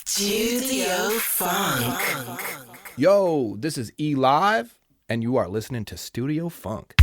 Studio Funk. Yo, this is E Live, and you are listening to Studio Funk.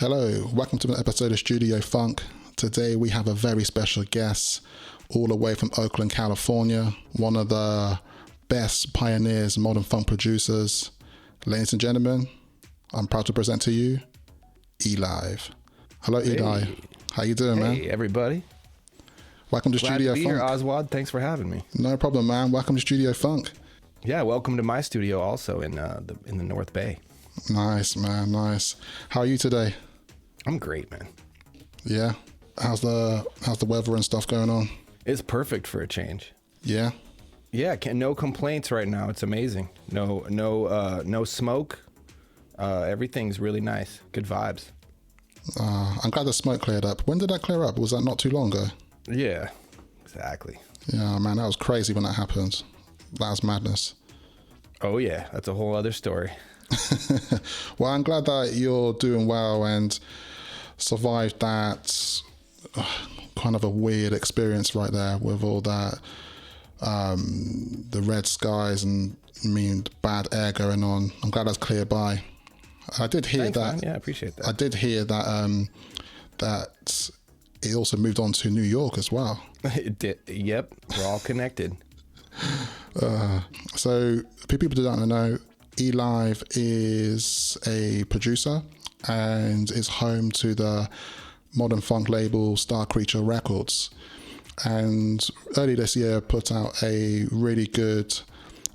Hello, welcome to an episode of Studio Funk. Today we have a very special guest all the way from Oakland, California, one of the best pioneers, modern funk producers. Ladies and gentlemen, I'm proud to present to you, E-Live. Hello, Eli. How you doing, man? Hey, everybody. Welcome to Glad Studio to be Funk. here, Oswald. Thanks for having me. No problem, man. Welcome to Studio Funk. Yeah, welcome to my studio also in the North Bay. Nice, man. Nice. How are you today? I'm great, man. Yeah. How's the weather and stuff going on? It's perfect for a change. Yeah. Yeah, no complaints right now. It's amazing. No smoke. Everything's really nice. Good vibes. I'm glad the smoke cleared up. When did that clear up? Was that not too long ago? Yeah, exactly. Yeah, man, that was crazy when that happened. That was madness. Oh yeah, that's a whole other story. Well, I'm glad that you're doing well and survived that kind of a weird experience right there with all that, the red skies and bad air going on. I'm glad that's cleared by. I did hear Thanks, that. man. Yeah, I appreciate that. I did hear that that it also moved on to New York as well. It did. Yep, we're all connected. So, for people who don't know, eLive is a producer and is home to the modern funk label Star Creature Records. And early this year put out a really good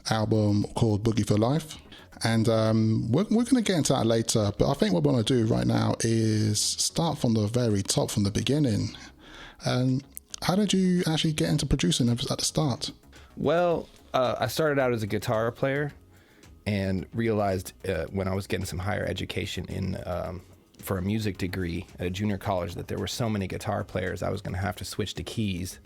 album called Boogie for Life. And we're going to get into that later, but I think what we want to do right now is start from the very top, from the beginning. How did you actually get into producing at the start? Well, I started out as a guitar player and realized when I was getting some higher education for a music degree at a junior college that there were so many guitar players I was going to have to switch to keys.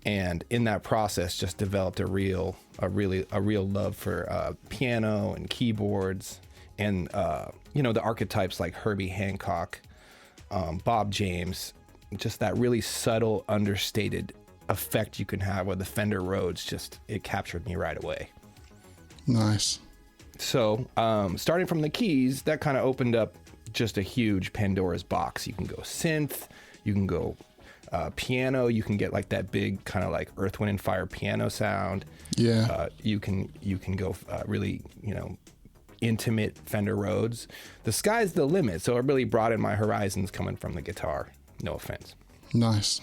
And in that process, just developed a real love for piano and keyboards, and the archetypes like Herbie Hancock, Bob James, just that really subtle, understated effect you can have with the Fender Rhodes. It captured me right away. Nice. So starting from the keys, that kind of opened up just a huge Pandora's box. You can go synth, you can go piano, you can get like that big kind of like Earth, Wind and Fire piano sound. Yeah. You can go really, intimate Fender Rhodes. The sky's the limit. So it really broadened my horizons coming from the guitar. No offense. Nice.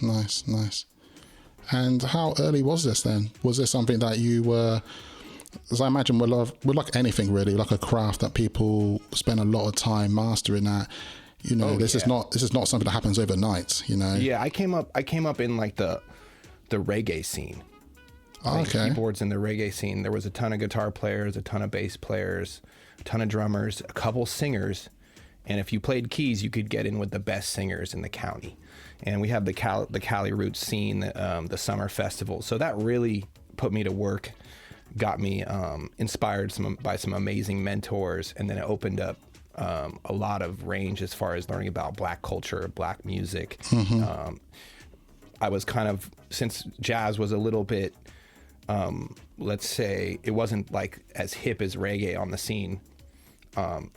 And how early was this then? Was this something that you were, as I imagine, with like anything really, like a craft that people spend a lot of time mastering that? This is not something that happens overnight. Yeah, I came up in like the reggae scene. Okay. Keyboards in the reggae scene. There was a ton of guitar players, a ton of bass players, a ton of drummers, a couple singers, and if you played keys, you could get in with the best singers in the county. And we have the Cali Roots scene, the summer festival. So that really put me to work, got me inspired by some amazing mentors, and then it opened up a lot of range as far as learning about Black culture, Black music. Mm-hmm. I was kind of, since jazz was a little bit, let's say, it wasn't like as hip as reggae on the scene.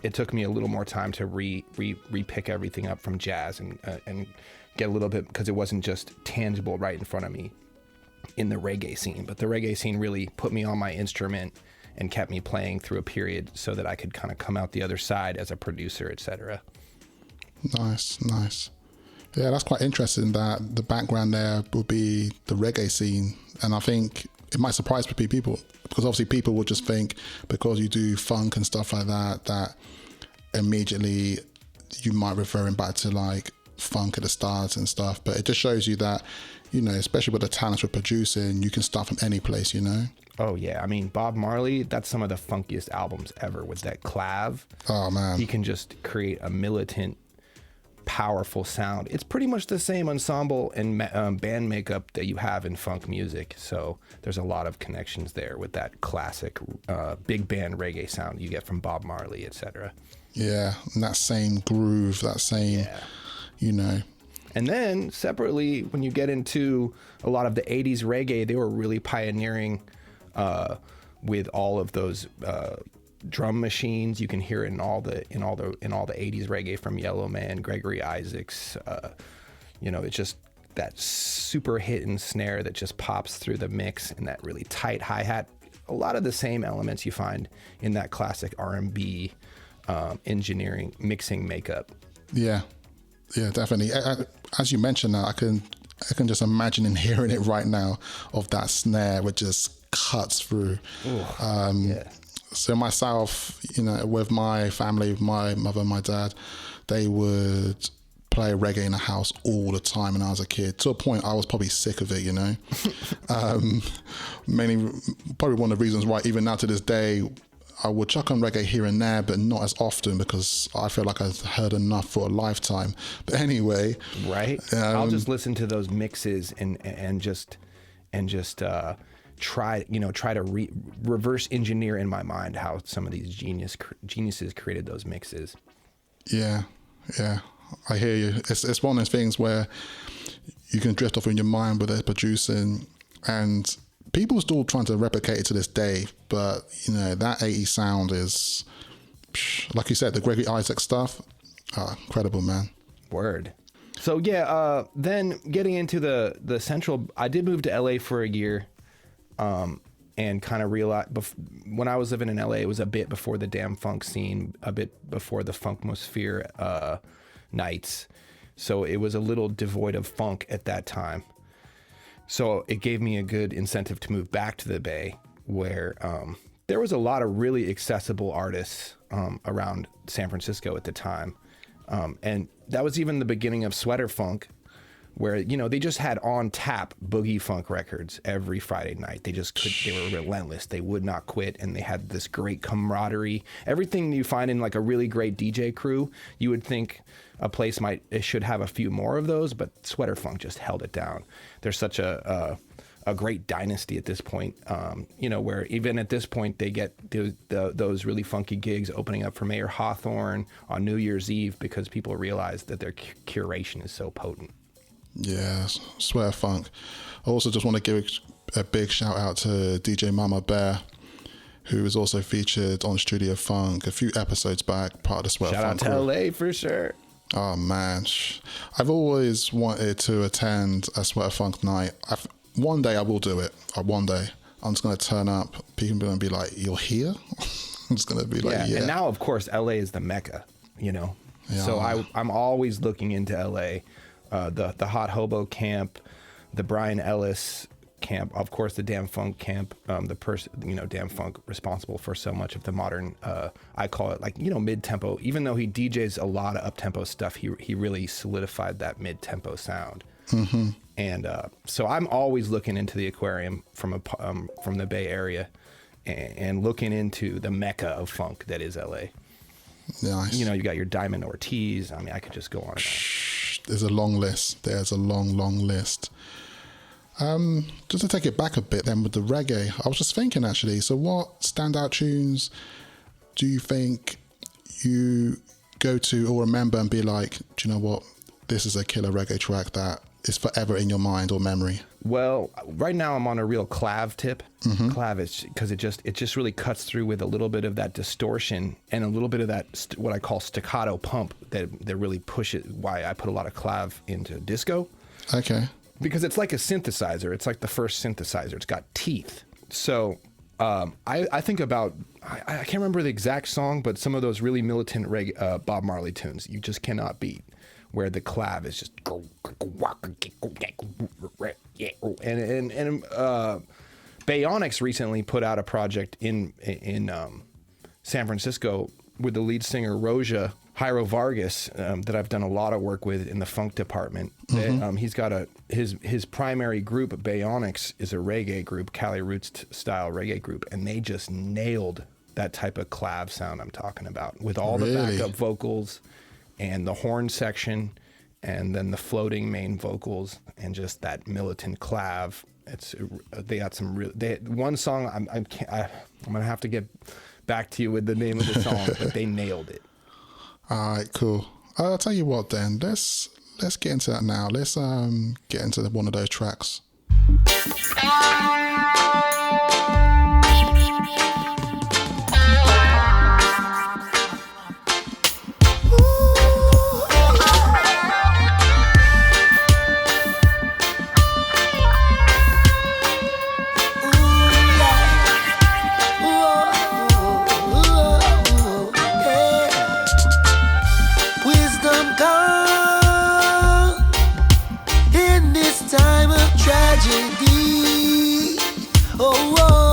It took me a little more time to re-pick everything up from jazz and get a little bit, because it wasn't just tangible right in front of me in the reggae scene. But the reggae scene really put me on my instrument and kept me playing through a period so that I could kind of come out the other side as a producer, etc. Nice. Yeah, that's quite interesting that the background there would be the reggae scene. And I think it might surprise people, because obviously people would just think because you do funk and stuff like that immediately you might referring back to like funk at the start and stuff. But it just shows you that, especially with the talents with producing, you can start from any place, Oh yeah, I mean, Bob Marley, that's some of the funkiest albums ever with that clav. Oh man. He can just create a militant, powerful sound. It's pretty much the same ensemble and band makeup that you have in funk music. So there's a lot of connections there with that classic big band reggae sound you get from Bob Marley, etc. Yeah, and that same groove, that same, And then separately, when you get into a lot of the 80s reggae, they were really pioneering with all of those drum machines. You can hear it in all the 80s reggae, from Yellow Man, Gregory Isaacs. It's just that super hit and snare that just pops through the mix, and that really tight hi-hat. A lot of the same elements you find in that classic R&B engineering, mixing makeup. Yeah, definitely. As you mentioned that, I can just imagine and hearing it right now, of that snare which just cuts through. Yeah. So myself, with my family, my mother, my dad, they would play reggae in the house all the time when I was a kid, to a point I was probably sick of it, probably one of the reasons why even now to this day, I would chuck on reggae here and there, but not as often because I feel like I've heard enough for a lifetime. But anyway, right? I'll just listen to those mixes and just try to reverse engineer in my mind how some of these geniuses created those mixes. Yeah, I hear you. It's one of those things where you can drift off in your mind with it producing, and people are still trying to replicate it to this day. But that 80s sound is, like you said, the Gregory Isaac stuff, incredible, man. Word. So yeah, then getting into the central, I did move to LA for a year, and kind of realized when I was living in LA, it was a bit before the damn funk scene, a bit before the Funkmosphere nights. So it was a little devoid of funk at that time. So it gave me a good incentive to move back to the Bay, where there was a lot of really accessible artists around San Francisco at the time. And that was even the beginning of Sweater Funk, where, they just had on tap boogie funk records every Friday night. They were relentless. They would not quit. And they had this great camaraderie. Everything you find in like a really great DJ crew, you would think a place should have a few more of those, but Sweater Funk just held it down. There's such a great dynasty at this point, where even at this point they get those really funky gigs opening up for Mayor Hawthorne on New Year's Eve because people realize that their curation is so potent. Yeah, Sweater Funk. I also just want to give a big shout out to DJ Mama Bear, who was also featured on Studio Funk a few episodes back, part of the Sweater Funk. Shout out to LA for sure. Oh man, I've always wanted to attend a Sweater Funk night. One day I will do it. One day I'm just going to turn up. People are going to be like, "You're here?" I'm just going to be like, "Yeah." And now, of course, LA is the mecca. Yeah. So I'm always looking into LA. The Hot Hobo Camp, the Brian Ellis Camp, of course, the Damn Funk Camp, Damn Funk responsible for so much of the modern, I call it mid-tempo. Even though he DJs a lot of up-tempo stuff, he really solidified that mid-tempo sound. Mm-hmm. And so I'm always looking into the aquarium from the Bay Area and looking into the mecca of funk that is LA. Nice. You got your Diamond Ortiz. I mean, I could just go on and on. There's a long list. There's a long list. Just to take it back a bit then with the reggae, I was just thinking actually, so what standout tunes do you think you go to or remember and be like, do you know what, this is a killer reggae track that is forever in your mind or memory? Well, right now I'm on a real clav tip. Mm-hmm. Clav is because it just really cuts through with a little bit of that distortion and a little bit of that what I call staccato pump that really pushes. Why I put a lot of clav into disco. Okay. Because it's like a synthesizer. It's like the first synthesizer. It's got teeth. So I think about, I can't remember the exact song, but some of those really militant Bob Marley tunes you just cannot beat, where the clav is just and Bayonix recently put out a project in San Francisco with the lead singer Roja Jairo Vargas that I've done a lot of work with in the funk department. Mm-hmm. He's got his primary group, Bayonix, is a reggae group, Cali Roots style reggae group, and they just nailed that type of clav sound I'm talking about with all the backup vocals and the horn section, and then the floating main vocals, and just that militant clav. They got some real. One song I'm gonna have to get back to you with the name of the song, but they nailed it. All right, cool. I'll tell you what then. Let's get into that now. Let's get into one of those tracks. Time of tragedy. Oh, oh.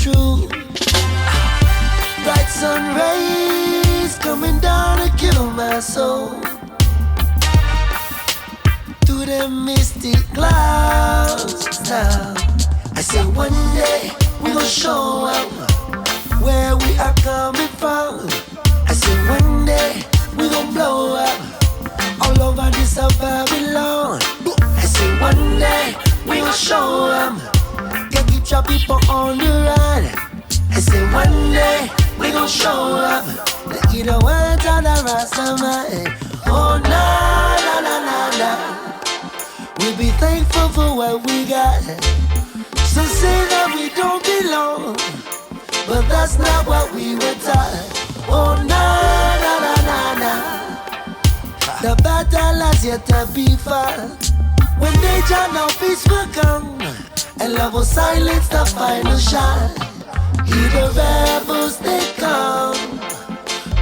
true. Bright sun rays coming down to kill my soul. Through the misty clouds now, I say one day we gon' show up where we are coming from. I say one day we gon' blow up all over this Babylon. I say one day we gon' show up, can keep your people on the run. I say one day we gon' show up, the either words on the Rasta man. Oh na na na na na. We'll be thankful for what we got. Some say that we don't belong, but that's not what we were taught. Oh na na na na na. The battle has yet to be fought. When danger now peace will come, and love will silence the final shot. Hear the rebels they come,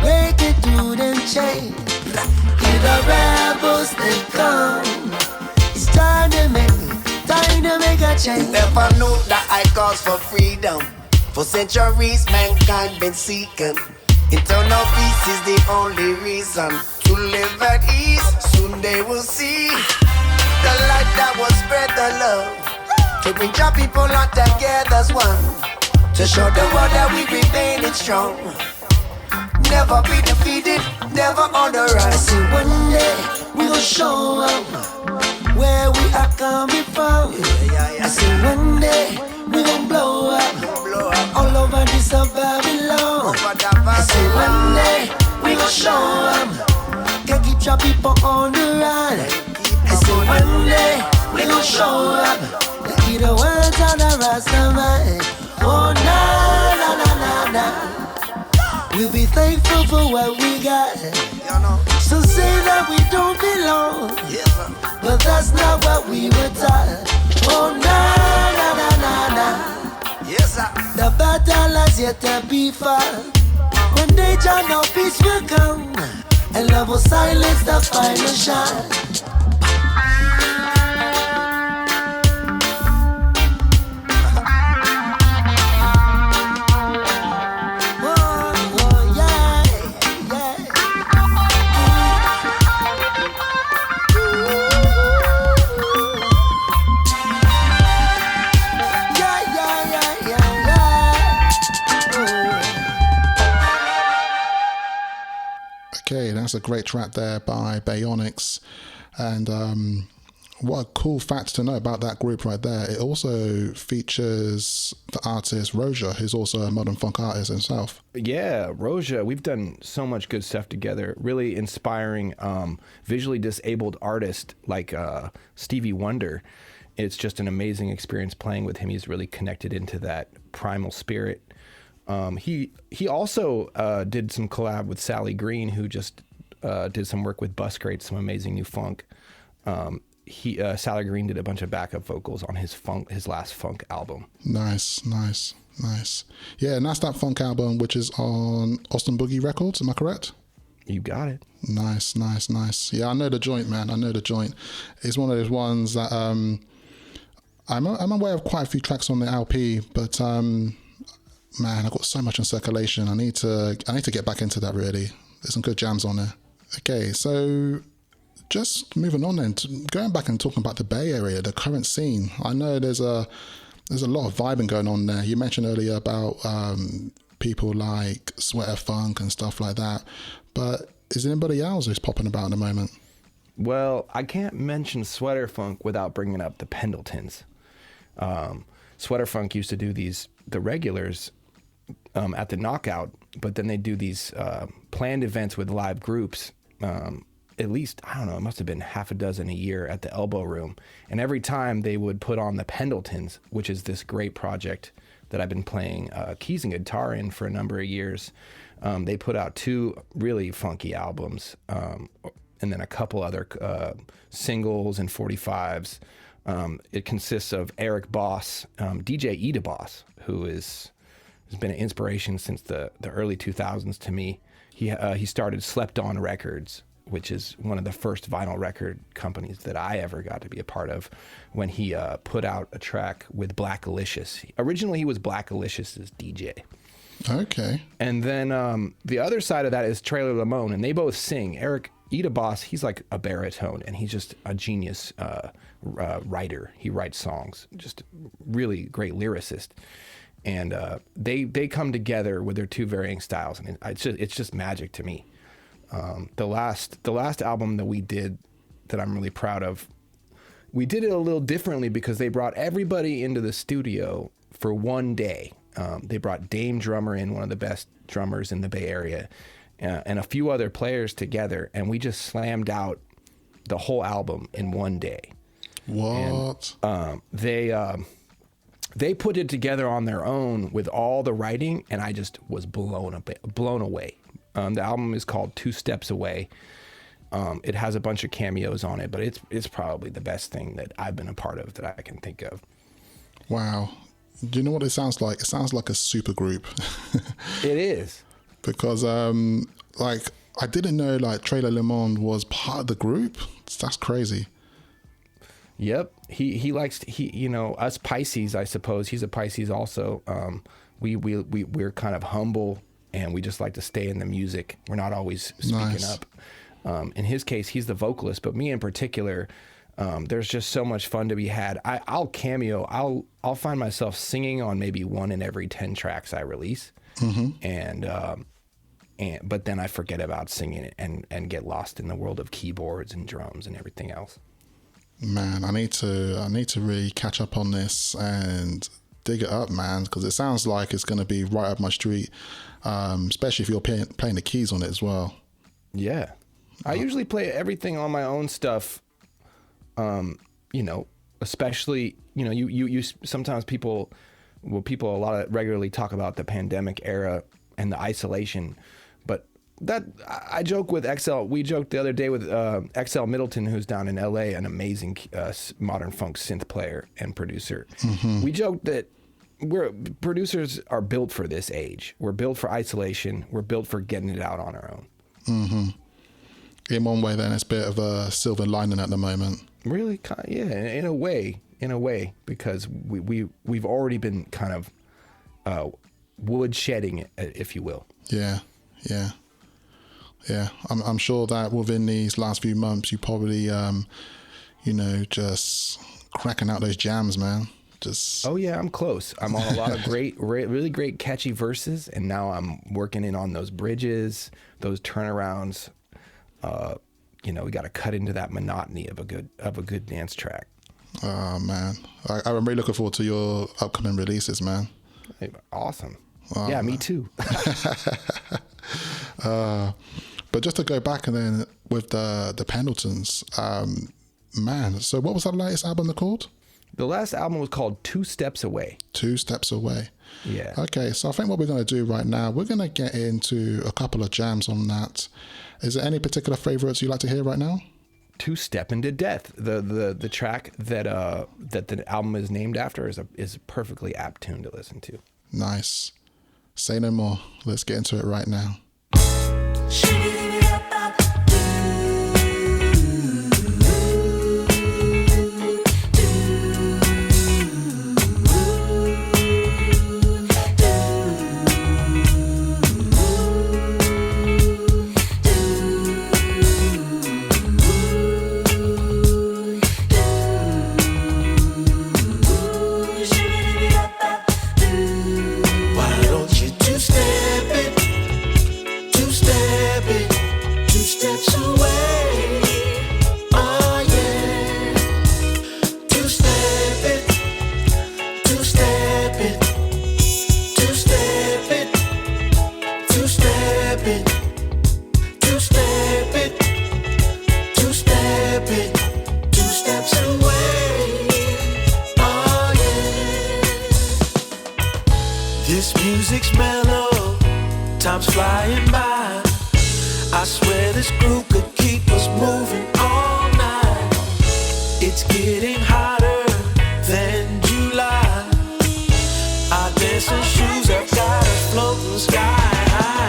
break it through them chains. Hear the rebels they come. It's time to make a change. Never knew that I cause for freedom. For centuries mankind been seeking. Internal peace is the only reason to live at ease. Soon they will see the light that will spread the love, to bring your people all together as one, to show the world that we remaining strong. Never be defeated, never on the run. I say one day we gon' show up where we are coming from. I say one day we gon' blow up all over this Babylon. I say one day we gon' show up, can keep your people on the run. I say one day we gon' show up, the either words on the Rasta man. Oh na na na na na. We'll be thankful for what we got. Some say that we don't belong, but that's not what we were taught. Oh na na na na na. Yes, sir. The battle has yet to be fought. When danger no peace will come, and love will silence the final shot. Okay, that's a great track there by Bayonics. And what a cool fact to know about that group right there. It also features the artist Roja, who's also a modern funk artist himself. Yeah, Roja, we've done so much good stuff together. Really inspiring visually disabled artist like Stevie Wonder. It's just an amazing experience playing with him. He's really connected into that primal spirit. He also did some collab with Sally Green, who just did some work with Busgrade, some amazing new funk. Sally Green did a bunch of backup vocals on his last funk album. Nice. Yeah, and that's that funk album, which is on Austin Boogie Records. Am I correct? You got it. Nice. Yeah, I know the joint, man. I know the joint. It's one of those ones that I'm aware of quite a few tracks on the LP, but man, I've got so much in circulation. I need to get back into that, really. There's some good jams on there. Okay, so just moving on then, going back and talking about the Bay Area, the current scene. I know there's a lot of vibing going on there. You mentioned earlier about people like Sweater Funk and stuff like that, but is there anybody else who's popping about at the moment? Well, I can't mention Sweater Funk without bringing up the Pendletons. Sweater Funk used to do the regulars at the Knockout, but then they do these planned events with live groups. At least, I don't know, it must have been half a dozen a year at the Elbow Room. And every time they would put on the Pendletons, which is this great project that I've been playing keys and guitar in for a number of years. They put out 2 really funky albums, and then a couple other singles and 45s. It consists of Eric Boss, DJ Eda Boss, who has been an inspiration since the early 2000s to me. He started Slept On Records, which is one of the first vinyl record companies that I ever got to be a part of, when he put out a track with Black Alicious. Originally, he was Black Alicious's DJ. Okay. And then the other side of that is Trailer Lamone, and they both sing. Eric Boss, he's like a baritone, and he's just a genius writer. He writes songs, just really great lyricist. And they come together with their two varying styles, and it's just magic to me. The last album that we did that I'm really proud of, we did it a little differently because they brought everybody into the studio for one day. They brought Dame Drummer in, one of the best drummers in the Bay Area, and a few other players together, and we just slammed out the whole album in one day. What? And, they put it together on their own with all the writing, and I just was blown away. The album is called 2 Steps Away. It has a bunch of cameos on it, but it's probably the best thing that I've been a part of that I can think of. Wow. Do you know what it sounds like? It sounds like a super group. It is. Because, like, I didn't know, like, Trailer Lamone was part of the group. That's crazy. Yep. He likes, us Pisces, I suppose. He's a Pisces also. We're kind of humble, and we just like to stay in the music. We're not always speaking up. In his case, he's the vocalist, but me in particular, there's just so much fun to be had. I'll cameo. I'll find myself singing on maybe 1 in every 10 tracks I release, but then I forget about singing it and get lost in the world of keyboards and drums and everything else. Man, I need to really catch up on this and dig it up, man, because it sounds like it's going to be right up my street, especially if you're playing the keys on it as well. Yeah. I usually play everything on my own stuff. Especially, you sometimes people regularly talk about the pandemic era and the isolation, but that I joke with XL. We joked the other day with XL Middleton, who's down in LA, an amazing modern funk synth player and producer. Mm-hmm. We joked that producers are built for this age. We're built for isolation. We're built for getting it out on our own. Mm-hmm. In one way, then, it's a bit of a silver lining at the moment. Really? Yeah, in a way, because we've already been kind of wood shedding, if you will. Yeah. I'm sure that within these last few months, you probably, just cracking out those jams, man. Oh yeah, I'm close. I'm on a lot of really great catchy verses, and now I'm working in on those bridges, those turnarounds. We got to cut into that monotony of a good dance track. Oh man, I'm really looking forward to your upcoming releases, man. Awesome. Yeah, me too. But just to go back and then with the Pendletons, man. So what was that latest album called? The last album was called 2 Steps Away. 2 Steps Away. Yeah. Okay, so I think what we're going to do right now, we're going to get into a couple of jams on that. Is there any particular favorites you'd like to hear right now? 2 Step Into Death, the track that the album is named after, is a perfectly apt tune to listen to. Nice. Say no more. Let's get into it right now. This music's mellow, time's flying by. I swear this groove could keep us moving all night. It's getting hotter than July. Our dancing shoes have got us floating sky high.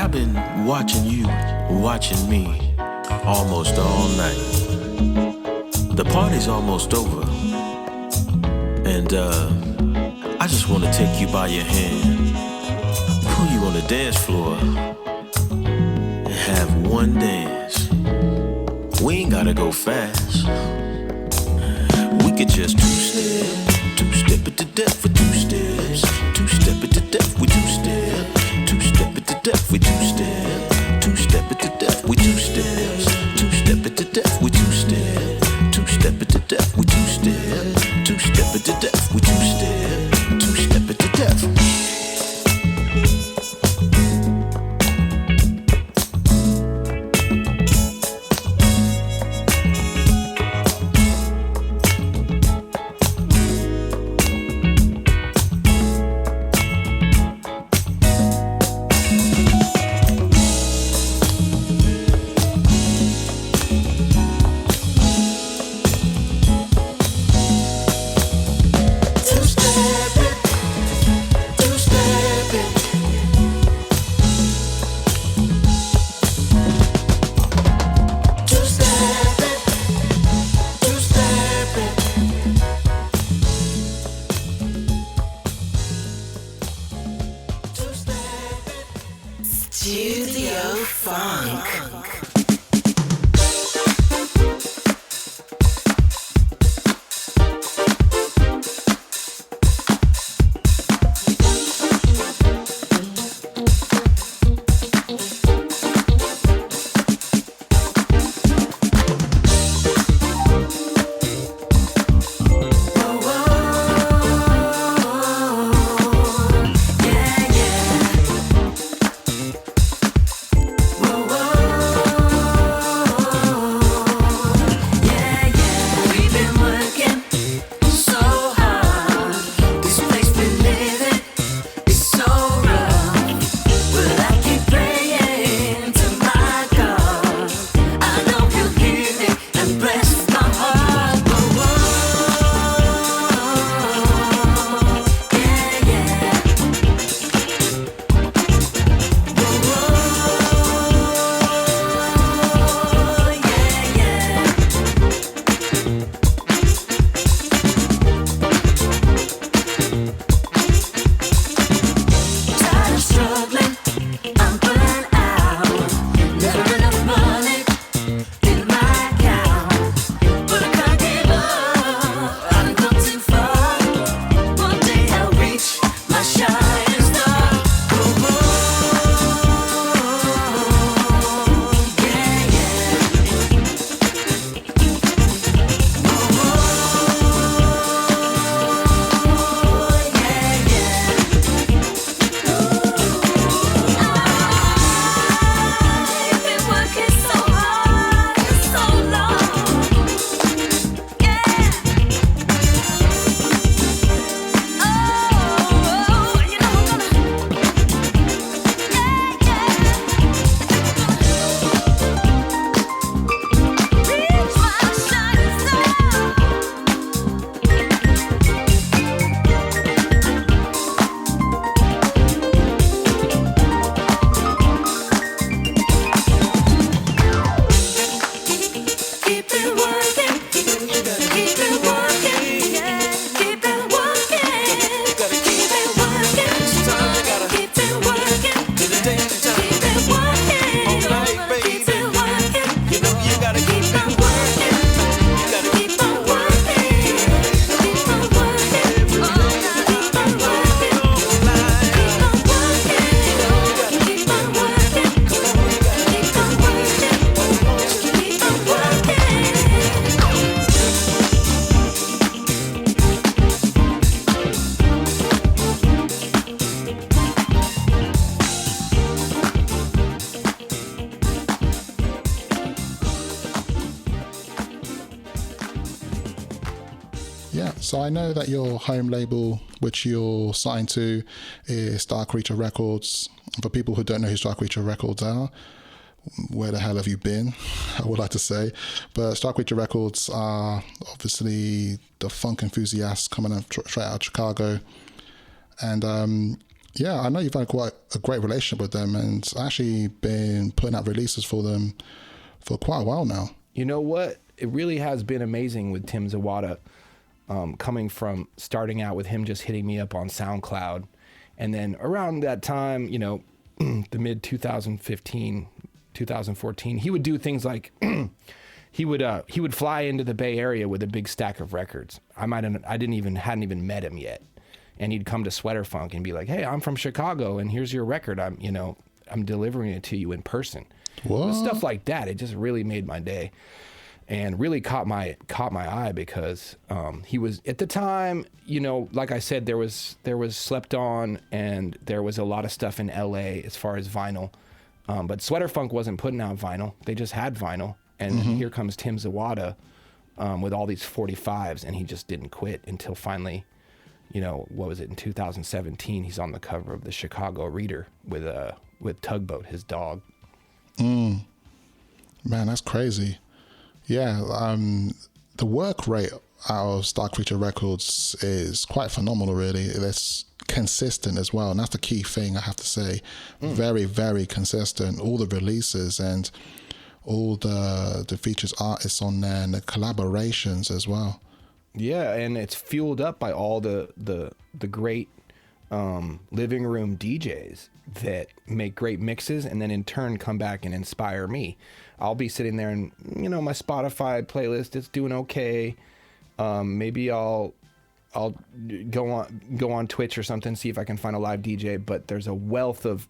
I've been watching you, watching me, almost all night. The party's almost over, and I just want to take you by your hand, pull you on the dance floor, and have one dance. We ain't gotta go fast. We could just two-step it to death for two steps. Two-step it to death, we two-step. Two-step it to death, we two-step. Two-step it to death, we two steps. Two-step it to death, we two-step. Two-step it to death, we two-step. Two-step it to death, we two-step. Two-step it to death. Yeah, so I know that your home label, which you're signed to, is Star Creature Records. For people who don't know who Star Creature Records are, where the hell have you been? I would like to say. But Star Creature Records are obviously the funk enthusiasts coming up straight out of Chicago. And Yeah, I know you've had quite a great relationship with them, and actually been putting out releases for them for quite a while now. You know what? It really has been amazing with Tim Zawada, coming from starting out with him just hitting me up on SoundCloud. And then around that time, you know, the mid 2015, 2014, he would do things like he would fly into the Bay Area with a big stack of records. Hadn't even met him yet. And he'd come to Sweater Funk and be like, "Hey, I'm from Chicago and here's your record. I'm delivering it to you in person." What? Stuff like that. It just really made my day. And really caught my eye because he was at the time, you know, like I said, there was Slept On, and there was a lot of stuff in LA as far as vinyl, but Sweater Funk wasn't putting out vinyl; they just had vinyl. And here comes Tim Zawada with all these 45s, and he just didn't quit until finally, you know, what was it, in 2017? He's on the cover of the Chicago Reader with Tugboat, his dog. Man, that's crazy. Yeah, the work rate out of Star Creature Records is quite phenomenal, really. It's consistent as well, and that's the key thing, I have to say. Very, very consistent. All the releases and all the features artists on there, and the collaborations as well. Yeah, and it's fueled up by all the great living room DJs that make great mixes and then in turn come back and inspire me. I'll be sitting there and, you know, my Spotify playlist is doing okay. Maybe I'll go on Twitch or something, see if I can find a live DJ, but there's a wealth of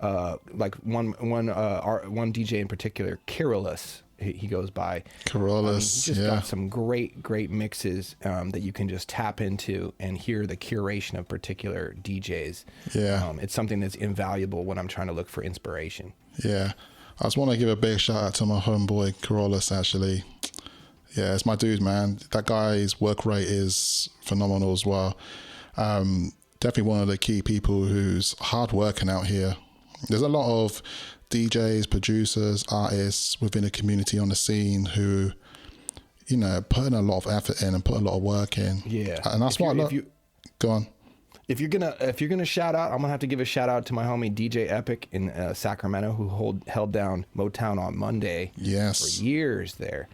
like one DJ in particular, Kirillus, he goes by. Kirillus, He's just got some great mixes that you can just tap into and hear the curation of particular DJs. Yeah. It's something that's invaluable when I'm trying to look for inspiration. Yeah. I just want to give a big shout out to my homeboy, Kirillus, actually. Yeah, it's my dude, man. That guy's work rate is phenomenal as well. Definitely one of the key people who's hard working out here. There's a lot of DJs, producers, artists within the community on the scene who, you know, putting a lot of effort in and put a lot of work in. Yeah. And that's why I love... Go on. If you're gonna shout out, I'm gonna have to give a shout out to my homie DJ Epic in Sacramento, who held down Motown on Monday. Yes. For years there.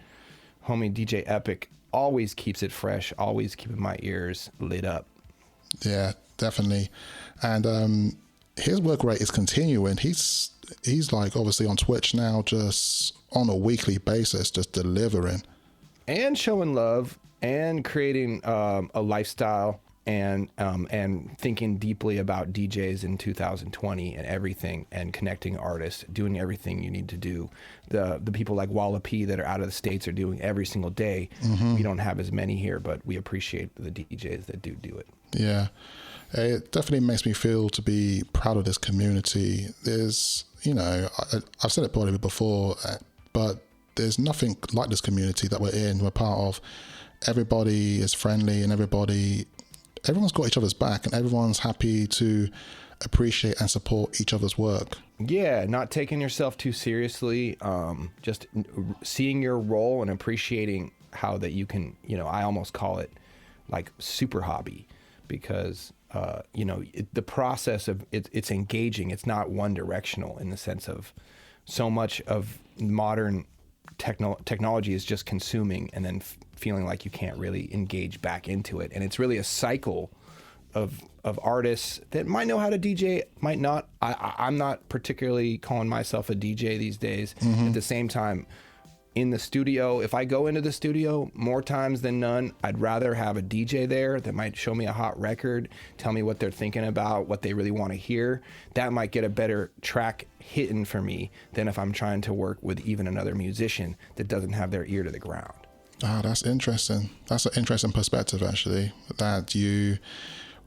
Homie DJ Epic always keeps it fresh, always keeping my ears lit up. Yeah, definitely. And his work rate is continuing. He's like obviously on Twitch now, just on a weekly basis, just delivering. And showing love and creating a lifestyle. And thinking deeply about DJs in 2020 and everything, and connecting artists, doing everything you need to do. The people like Walla P that are out of the States are doing every single day. We don't have as many here, but we appreciate the DJs that do it. Yeah, it definitely makes me feel to be proud of this community. There's, you know, I've said it probably before, but there's nothing like this community that we're in. We're part of. Everybody is friendly, and everyone's got each other's back, and everyone's happy to appreciate and support each other's work. Yeah, not taking yourself too seriously, just seeing your role and appreciating how that you can, you know, I almost call it like super hobby, because, you know, the process of it's engaging. It's not one directional in the sense of so much of modern technology is just consuming and then feeling like you can't really engage back into it. And it's really a cycle of artists that might know how to DJ, might not. I'm not particularly calling myself a DJ these days. At the same time, in the studio, if I go into the studio more times than none, I'd rather have a DJ there that might show me a hot record, tell me what they're thinking about, what they really want to hear. That might get a better track hitting for me than if I'm trying to work with even another musician that doesn't have their ear to the ground. Ah, that's interesting. That's an interesting perspective, actually, that you,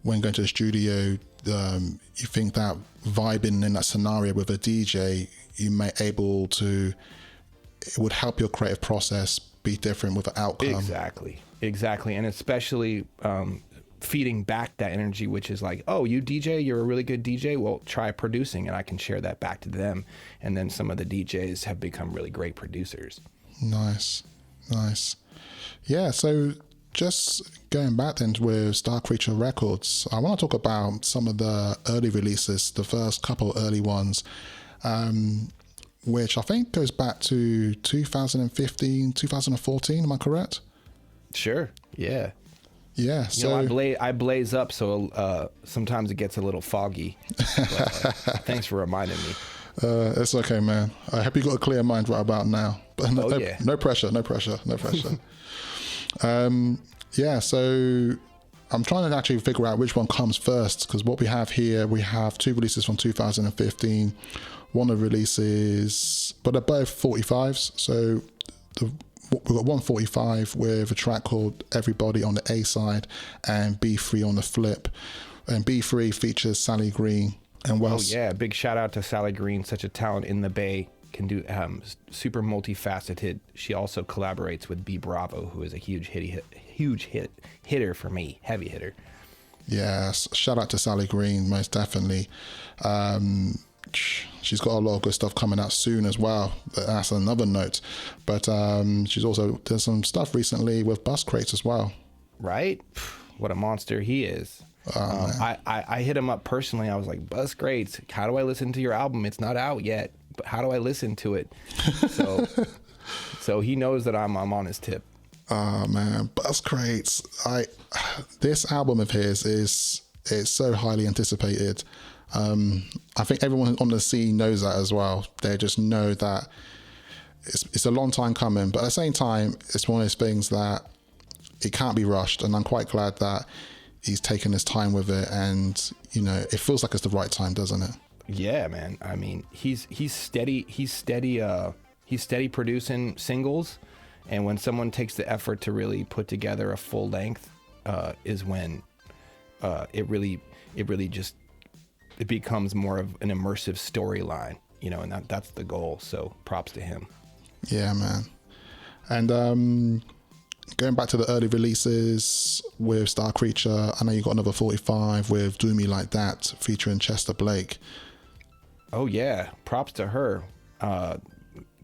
when going to the studio, you think that vibing in that scenario with a DJ, you may able to, it would help your creative process be different with the outcome. Exactly. And especially feeding back that energy, which is like, oh, you DJ, you're a really good DJ. Well, try producing, and I can share that back to them. And then some of the DJs have become really great producers. Nice. Yeah, so just going back then with Star Creature Records, I want to talk about some of the early releases, the first couple early ones, which I think goes back to 2015, 2014. Am I correct? Sure. Yeah. Yeah. So I blaze up, so sometimes it gets a little foggy. But, thanks for reminding me. It's okay, man. I hope you got a clear mind right about now. But no pressure. Yeah, so I'm trying to actually figure out which one comes first, because what we have here, we have two releases from 2015. One of the releases, but they're both 45s. So we've got 145 with a track called Everybody on the A side and B3 on the flip. And B3 features Sally Green. And big shout out to Sally Green, such a talent in the Bay, can do super multifaceted. She also collaborates with B Bravo, who is a huge hitter for me, heavy hitter. Yes, shout out to Sally Green, most definitely. She's got a lot of good stuff coming out soon as well. That's another note. But she's also done some stuff recently with Bus Crates as well. Right? What a monster he is. I hit him up personally. I was like, Bus Crates, how do I listen to your album? It's not out yet, but how do I listen to it? So he knows that I'm on his tip. Oh man, Bus Crates. This album of his is so highly anticipated. I think everyone on the scene knows that as well. They just know that it's a long time coming, but at the same time, it's one of those things that it can't be rushed, and I'm quite glad that he's taken his time with it, and it feels like it's the right time, doesn't it? Yeah, man. I mean, he's steady producing singles, and when someone takes the effort to really put together a full length, is when it becomes more of an immersive storyline, and that's the goal. So props to him. Yeah, man. And going back to the early releases with Star Creature, I know you got another 45 with Do Me Like That featuring Chester Blake. Oh yeah, props to her.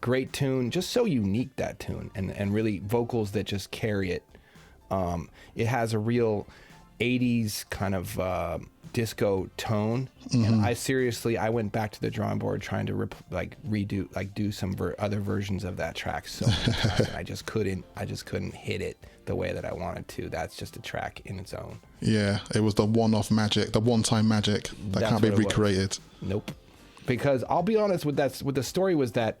Great tune, just so unique, that tune, and really vocals that just carry it. It has a real 80s kind of disco tone, and I went back to the drawing board trying to do some other versions of that track so many times, and I just couldn't hit it the way that I wanted to. That's just a track in its own. Yeah, it was the one-time magic that can't be recreated. Nope. Because I'll be honest with the story was that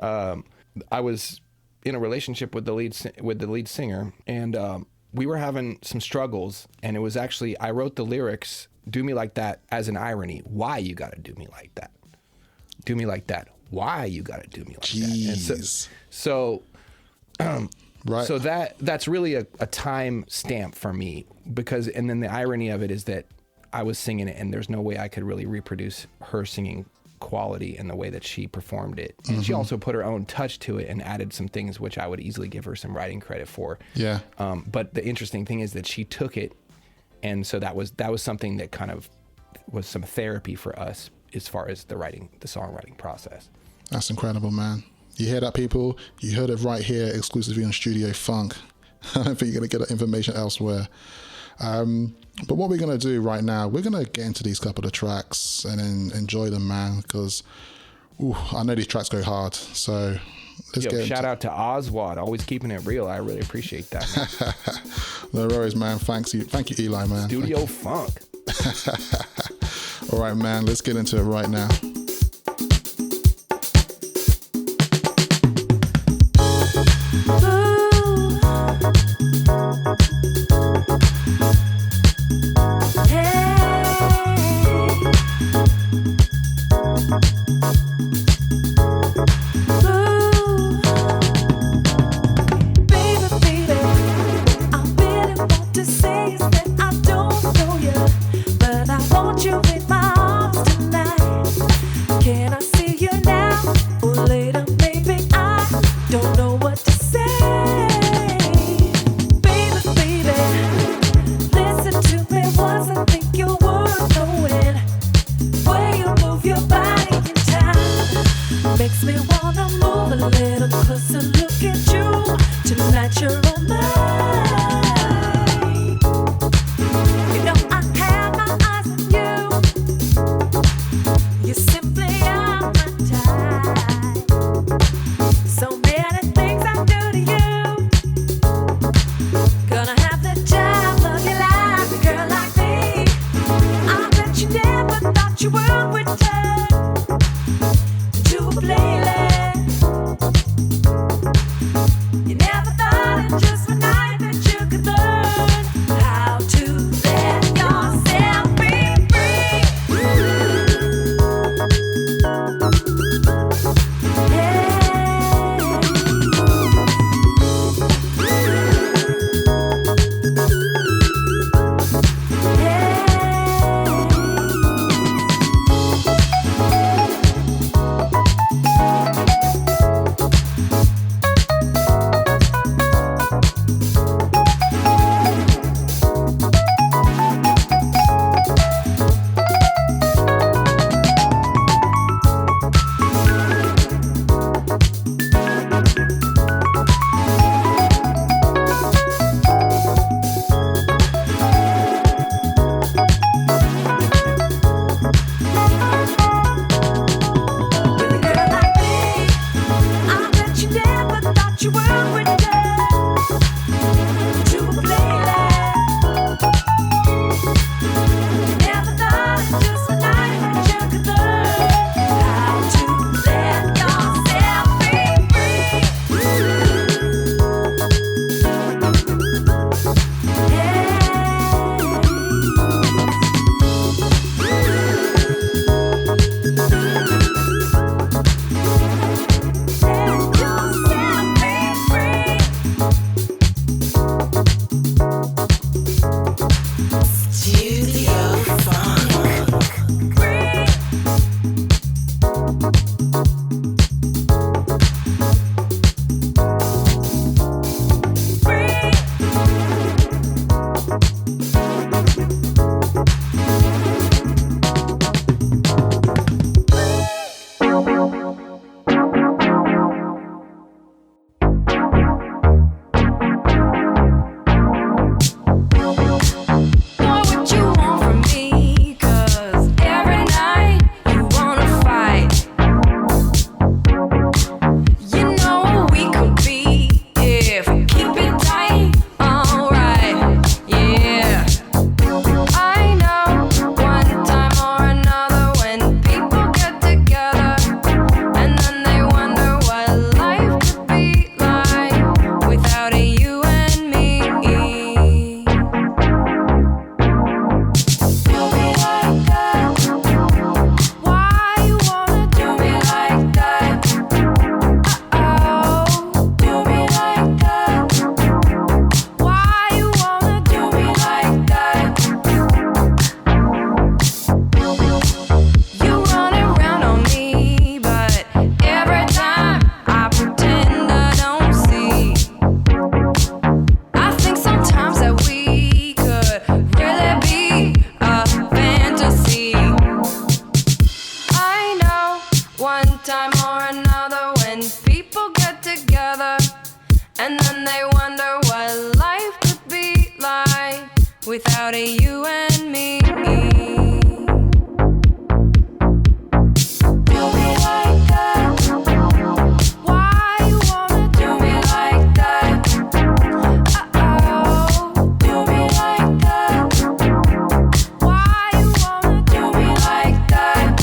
I was in a relationship with the lead singer, and we were having some struggles, and it was actually, I wrote the lyrics, Do Me Like That, as an irony. Why you gotta do me like that? Do me like that. Why you gotta do me like that? And so right. So that's really a time stamp for me, and then the irony of it is that I was singing it, and there's no way I could really reproduce her singing quality in the way that she performed it. And she also put her own touch to it and added some things which I would easily give her some writing credit for. Yeah. But the interesting thing is that she took it, and so that was something that kind of was some therapy for us as far as the songwriting process. That's incredible, man. You hear that, people? You heard it right here, exclusively on Studio Funk. I don't think you're going to get that information elsewhere. But what we're going to do right now, we're going to get into these couple of tracks and then enjoy them, man, because I know these tracks go hard. So let's get shout out to Oswald, always keeping it real. I really appreciate that, man. No worries, man. Thank you, Eli, man. Studio Funk. All right, man. Let's get into it right now. Closer, look at you. Tonight you're all mine. without a you and me. Do me like that. Why you wanna do me like that? Uh-oh, do me like that. Why you wanna do me like that?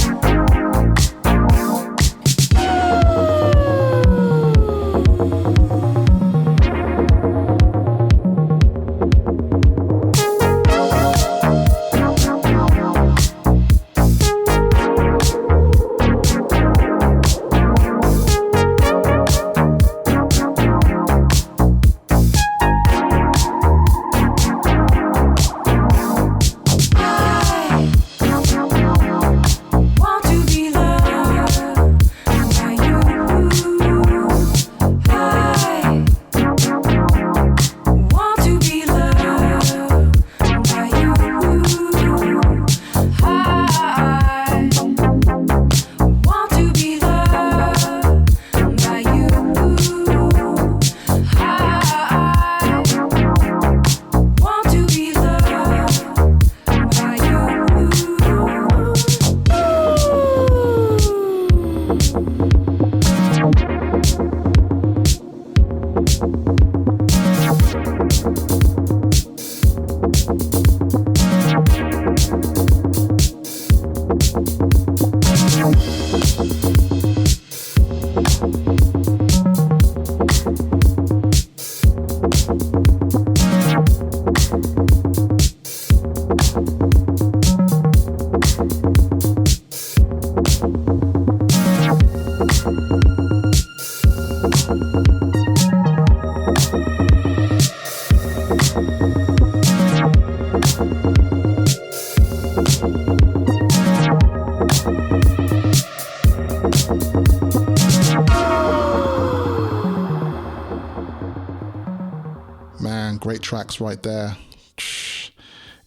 Man, great tracks right there.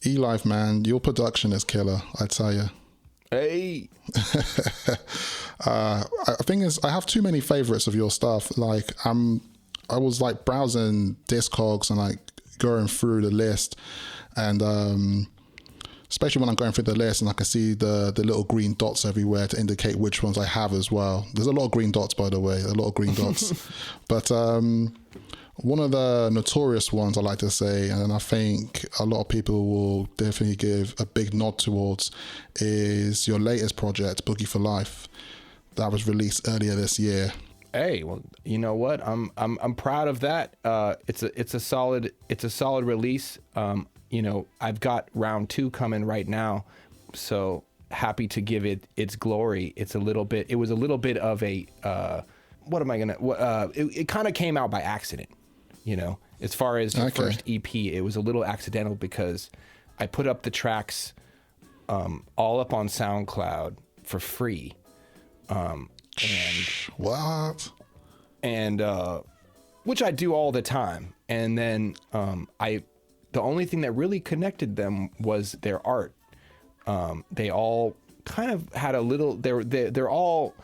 E-Life, man, your production is killer, I tell you. Hey. I think I have too many favorites of your stuff. Like I was like browsing Discogs and like going through the list, and especially when I'm going through the list and I can see the little green dots everywhere to indicate which ones I have as well. There's a lot of green dots, by the way, a lot of green dots. But one of the notorious ones I like to say, and I think a lot of people will definitely give a big nod towards, is your latest project, Boogie for Life, that was released earlier this year. Hey, well, you know what? I'm proud of that. It's a solid release. You know, I've got round 2 coming right now, so happy to give it its glory. It was a little bit of a it kind of came out by accident, you know. As far as the first EP, it was a little accidental because I put up the tracks all up on SoundCloud for free. What? And which I do all the time. And then the only thing that really connected them was their art. They all kind of had a little. They're all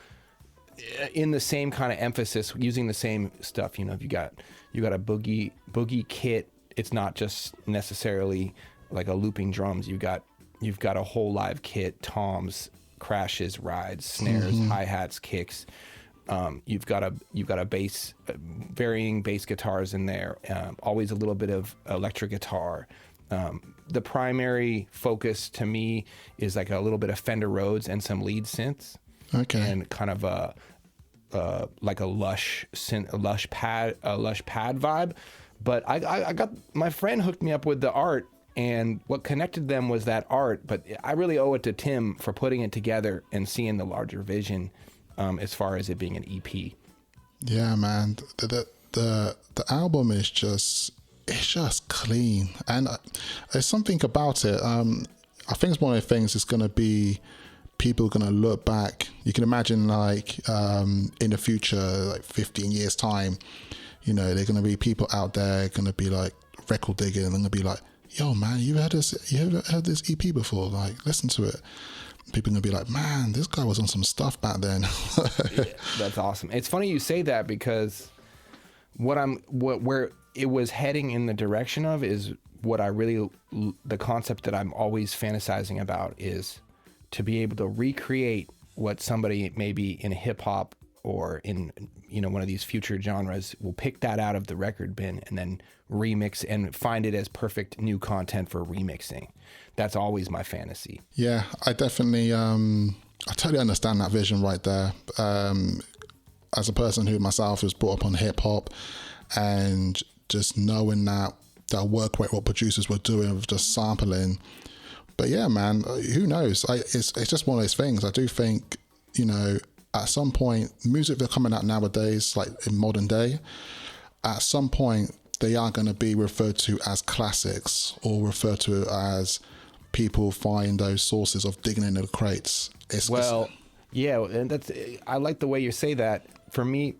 in the same kind of emphasis, using the same stuff. You know, you got a boogie kit. It's not just necessarily like a looping drums. You've got a whole live kit, toms, crashes, rides, snares, hi-hats, kicks. You've got a bass, varying bass guitars in there. Always a little bit of electric guitar. The primary focus to me is like a little bit of Fender Rhodes and some lead synths. Okay. And kind of like a lush pad vibe. But I got, my friend hooked me up with the art, and what connected them was that art. But I really owe it to Tim for putting it together and seeing the larger vision, as far as it being an EP. Yeah, man. The album is just clean, and there's something about it. I think it's one of the things that's going to be, people are going to look back. You can imagine like in the future, like 15 years time, you know, there are going to be people out there going to be like record digging, and they're going to be like, yo man, you ever heard this EP before? Like, listen to it. People are going to be like, man, this guy was on some stuff back then. Yeah, that's awesome. It's funny you say that, because where it was heading in the direction of is what I really, the concept that I'm always fantasizing about is to be able to recreate what somebody maybe in hip hop or in, you know, one of these future genres will pick that out of the record bin and then remix and find it as perfect new content for remixing. That's always my fantasy. Yeah, I definitely, I totally understand that vision right there. As a person who myself was brought up on hip hop, and just knowing that work rate, what producers were doing of just sampling. But yeah, man, who knows? It's just one of those things. I do think, you know, at some point, music that's coming out nowadays, like in modern day, at some point, they are going to be referred to as classics, or referred to as people find those sources of digging into the crates. Yeah, and that's, I like the way you say that. For me,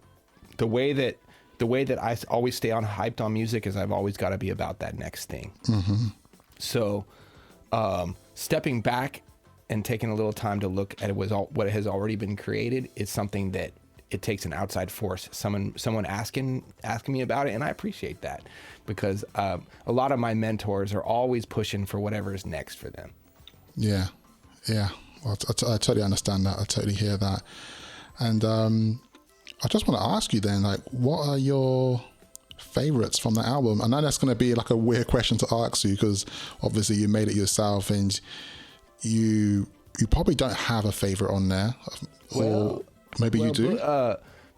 the way that I always stay hyped on music is I've always got to be about that next thing. Mm-hmm. So, stepping back and taking a little time to look at what has already been created is something that it takes an outside force, someone asking me about it, and I appreciate that, because a lot of my mentors are always pushing for whatever is next for them. Yeah. Well, I totally understand that. I totally hear that. And I just want to ask you then, like, what are your favorites from the album? I know that's going to be like a weird question to ask you, because obviously you made it yourself, and you probably don't have a favorite on there, or maybe you do.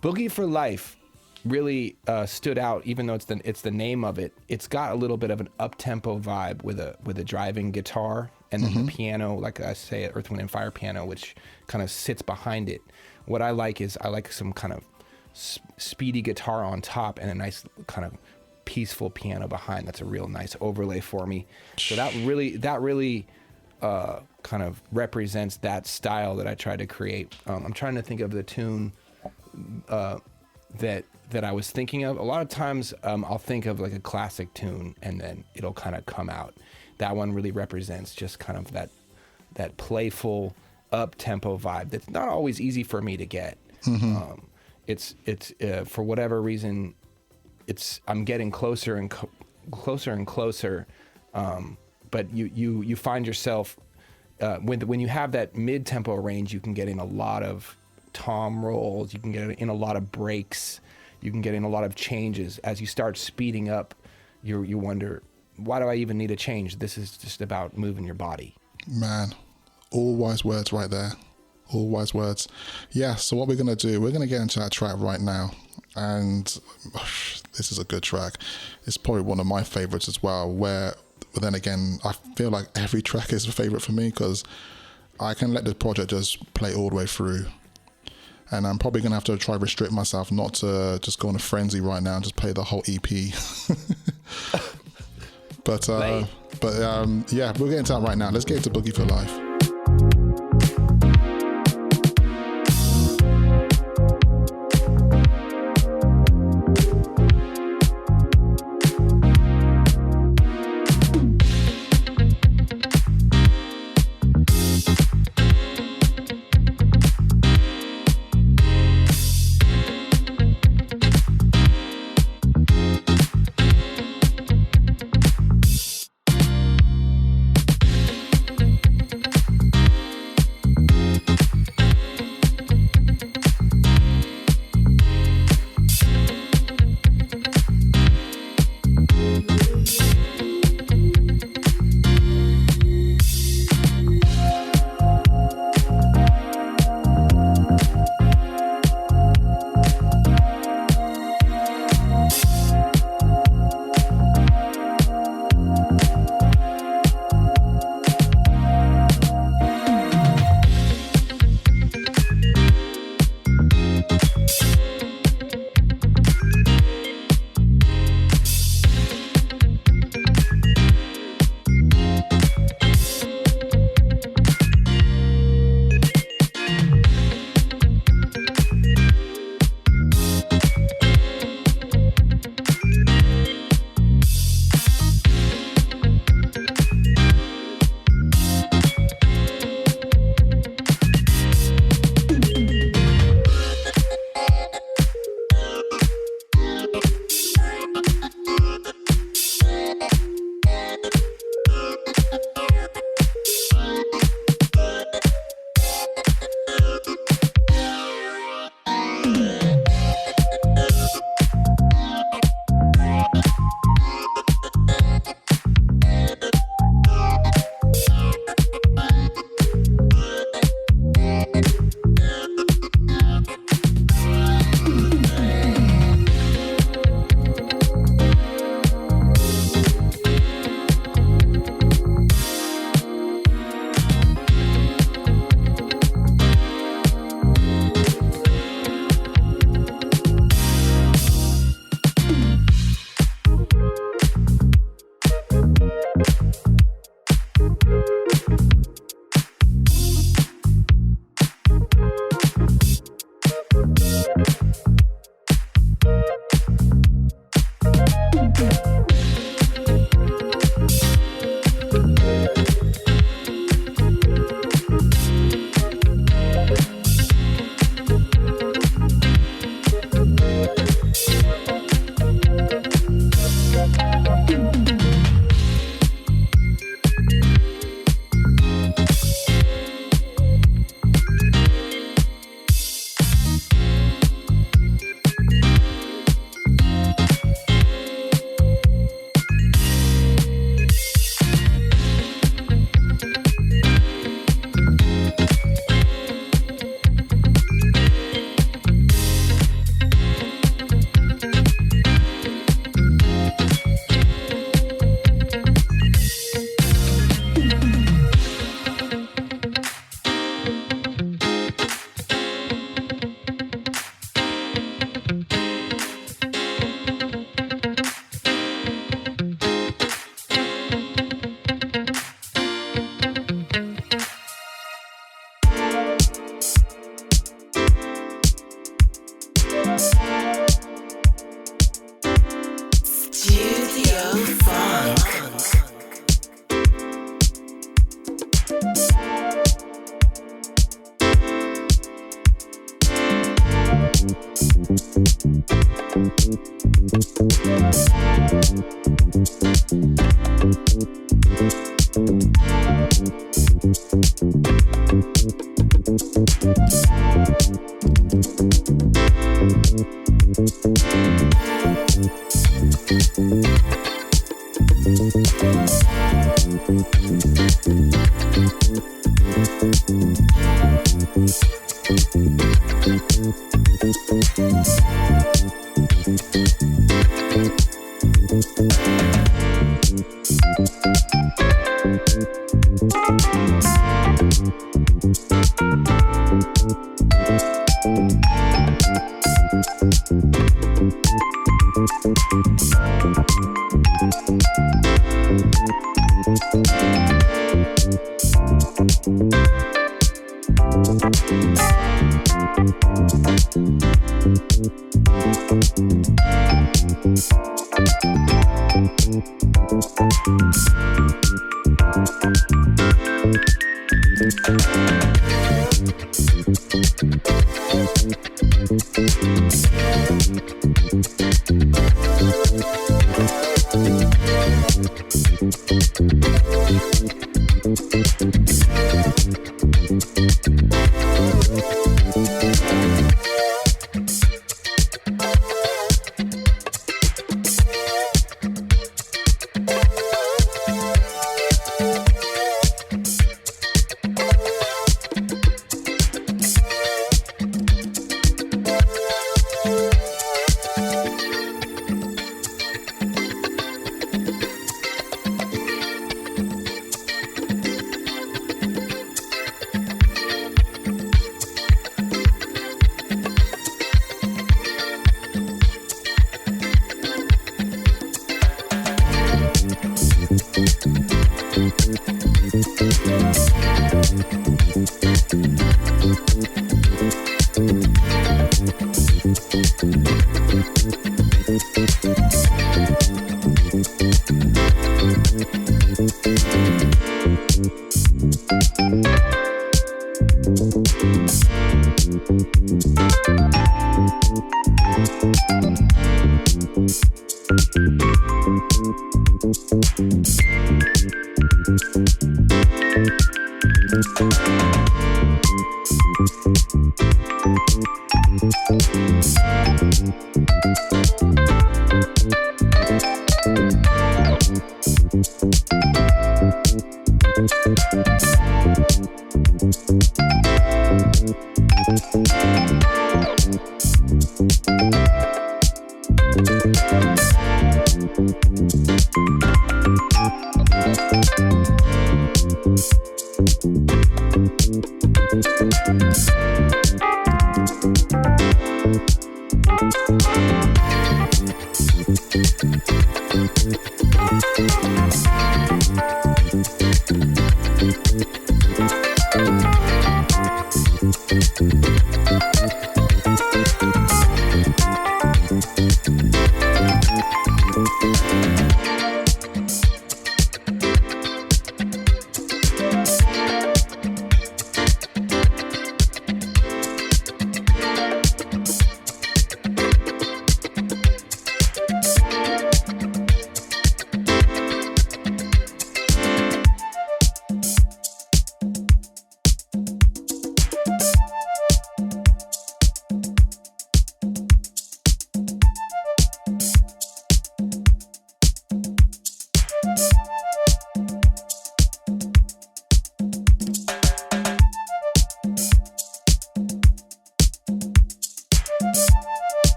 Boogie for Life really stood out, even though it's the name of it. It's got a little bit of an up-tempo vibe with a driving guitar, and then the piano, like I say, Earth, Wind and Fire piano, which kind of sits behind it. What I like is some kind of speedy guitar on top and a nice kind of peaceful piano behind. That's a real nice overlay for me. So that really kind of represents that style that I tried to create. I'm trying to think of the tune that I was thinking of. A lot of times I'll think of like a classic tune and then it'll kind of come out. That one really represents just kind of that playful up-tempo vibe that's not always easy for me to get. It's for whatever reason, I'm getting closer and closer. But you find yourself when you have that mid-tempo range, you can get in a lot of tom rolls, you can get in a lot of breaks, you can get in a lot of changes. As you start speeding up, you wonder, why do I even need a change? This is just about moving your body. Man, all wise words right there. All wise words. Yeah, so what we're going to do, we're going to get into that track right now. And this is a good track. It's probably one of my favorites as well, but then again, I feel like every track is a favorite for me because I can let the project just play all the way through. And I'm probably going to have to try to restrict myself not to just go on a frenzy right now and just play the whole EP. But yeah, we'll get into that right now. Let's get into Boogie for Life.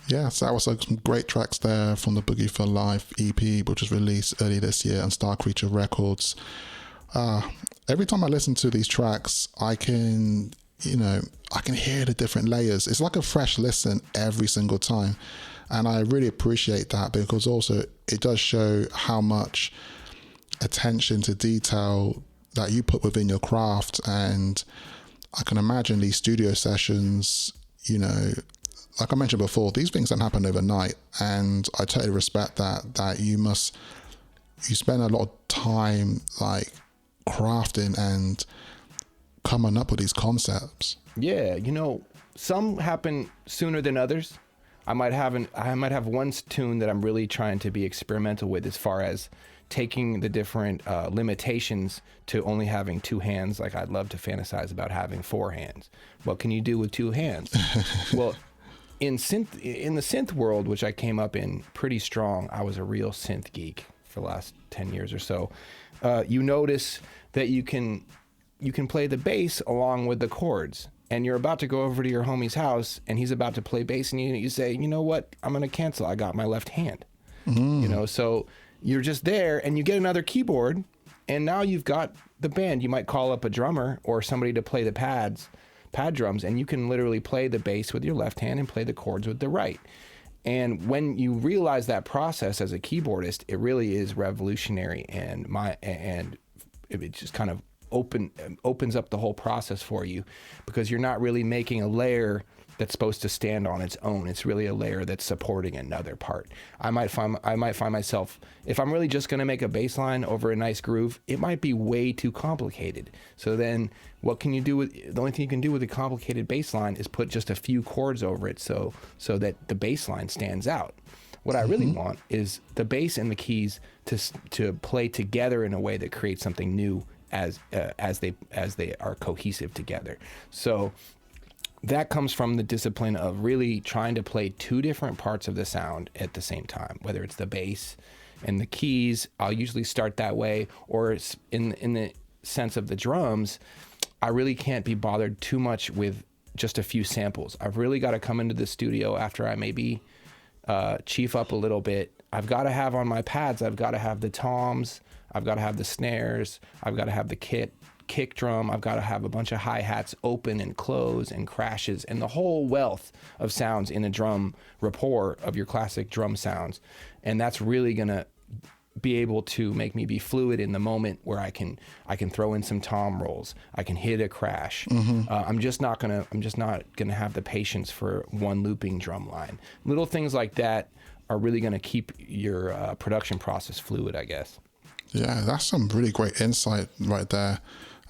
Yeah, so that was some great tracks there from the Boogie for Life EP, which was released early this year on Star Creature Records. Every time I listen to these tracks, I can hear the different layers. It's like a fresh listen every single time. And I really appreciate that, because also it does show how much attention to detail that you put within your craft. And I can imagine these studio sessions, like I mentioned before, these things don't happen overnight, and I totally respect that you spend a lot of time like crafting and coming up with these concepts? Yeah, some happen sooner than others. I might have one tune that I'm really trying to be experimental with, as far as taking the different limitations to only having 2 hands. Like, I'd love to fantasize about having 4 hands. What can you do with 2 hands? Well, in the synth world, which I came up in pretty strong, I was a real synth geek for the last 10 years or so. You notice that you can play the bass along with the chords. And you're about to go over to your homie's house, and he's about to play bass, and you say, you know what? I'm going to cancel. I got my left hand. So you're just there, and you get another keyboard, and now you've got the band. You might call up a drummer or somebody to play the pad drums, and you can literally play the bass with your left hand and play the chords with the right. And when you realize that process as a keyboardist, it really is revolutionary, and it just kind of opens up the whole process for you, because you're not really making a layer that's supposed to stand on its own. It's really a layer that's supporting another part. I might find myself, if I'm really just going to make a bass line over a nice groove, it might be way too complicated. So then what can you do with, the only thing you can do with a complicated bass line is put just a few chords over it so that the bass line stands out. What I really want is the bass and the keys to play together in a way that creates something new as they are cohesive together. So that comes from the discipline of really trying to play 2 different parts of the sound at the same time, whether it's the bass and the keys. I'll usually start that way, or it's in the sense of the drums, I really can't be bothered too much with just a few samples. I've really got to come into the studio after I maybe chief up a little bit. I've got to have on my pads, I've got to have the toms, I've got to have the snares, I've got to have the kick drum, I've got to have a bunch of hi-hats open and close and crashes, and the whole wealth of sounds in a drum rapport of your classic drum sounds. And that's really gonna be able to make me be fluid in the moment, where I can throw in some tom rolls, I can hit a crash. I'm just not gonna have the patience for one looping drum line. Little things like that are really gonna keep your production process fluid, I guess. Yeah, that's some really great insight right there.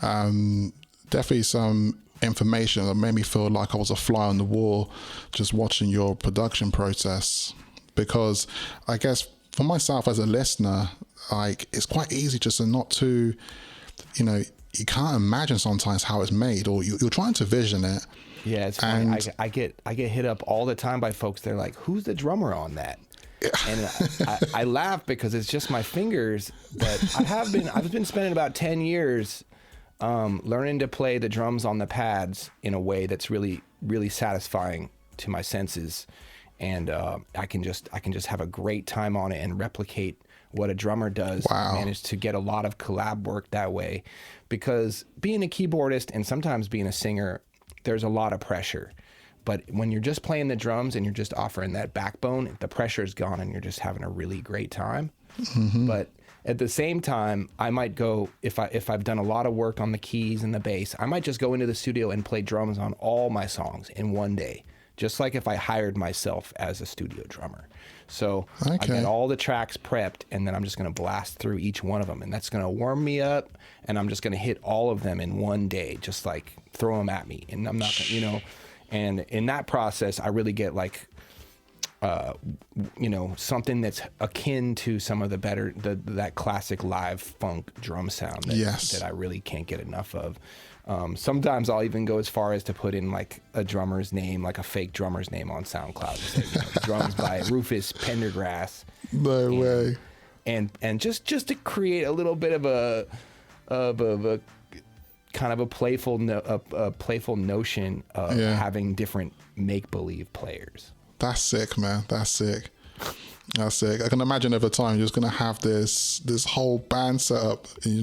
Definitely some information that made me feel like I was a fly on the wall just watching your production process. Because I guess for myself as a listener, like, it's quite easy just to not to, you can't imagine sometimes how it's made, or you're trying to vision it. Yeah, it's funny. I get hit up all the time by folks. They're like, "Who's the drummer on that?" And I laugh because it's just my fingers. But I've been spending about 10 years learning to play the drums on the pads in a way that's really, really satisfying to my senses. And I can just have a great time on it and replicate what a drummer does. Wow. Manage to get a lot of collab work that way, because being a keyboardist and sometimes being a singer, there's a lot of pressure. But when you're just playing the drums and you're just offering that backbone, the pressure is gone and you're just having a really great time. But at the same time, I might go, if I've done a lot of work on the keys and the bass, I might just go into the studio and play drums on all my songs in one day, just like if I hired myself as a studio drummer. So I get all the tracks prepped, and then I'm just going to blast through each one of them, and that's going to warm me up, and I'm just going to hit all of them in one day, just like throw them at me. And I'm not gonna, and in that process, I really get like, something that's akin to some of the better, that classic live funk drum sound that I really can't get enough of. Sometimes I'll even go as far as to put in like a drummer's name, like a fake drummer's name on SoundCloud. Say, drums by Rufus Pendergrass. No way. And just to create a little bit of a kind of a playful notion of having different make-believe players. That's sick, man. That's sick. That's sick. I can imagine over time you're just gonna have this whole band set up, and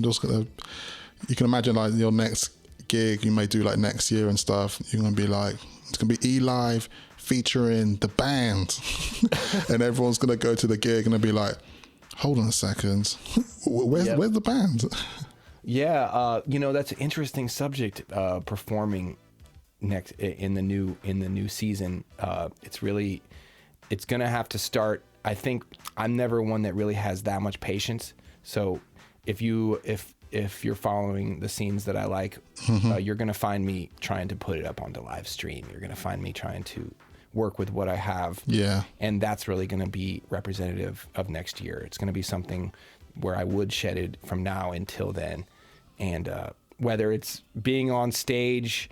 you can imagine like your next gig you may do like next year and stuff. You're gonna be like, it's gonna be E-Live featuring the band, and everyone's gonna go to the gig and they'll be like, hold on a second, where's the band? Yeah, that's an interesting subject. Performing next in the new season, it's gonna have to start. I think I'm never one that really has that much patience. So if if you're following the scenes that I like, you're going to find me trying to put it up onto live stream. You're going to find me trying to work with what I have. Yeah. And that's really going to be representative of next year. It's going to be something where I woodshedded from now until then. And whether it's being on stage,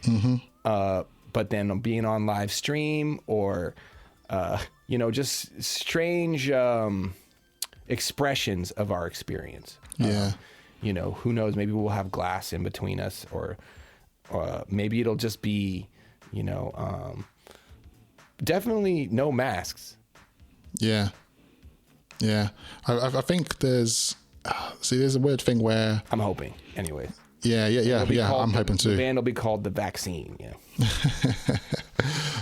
but then being on live stream, or, just strange expressions of our experience. Yeah. Who knows? Maybe we'll have glass in between us, or maybe it'll just be, definitely no masks. Yeah. Yeah. I think there's a weird thing where I'm hoping, anyways. Yeah. I'm hoping too. The band will be called The Vaccine.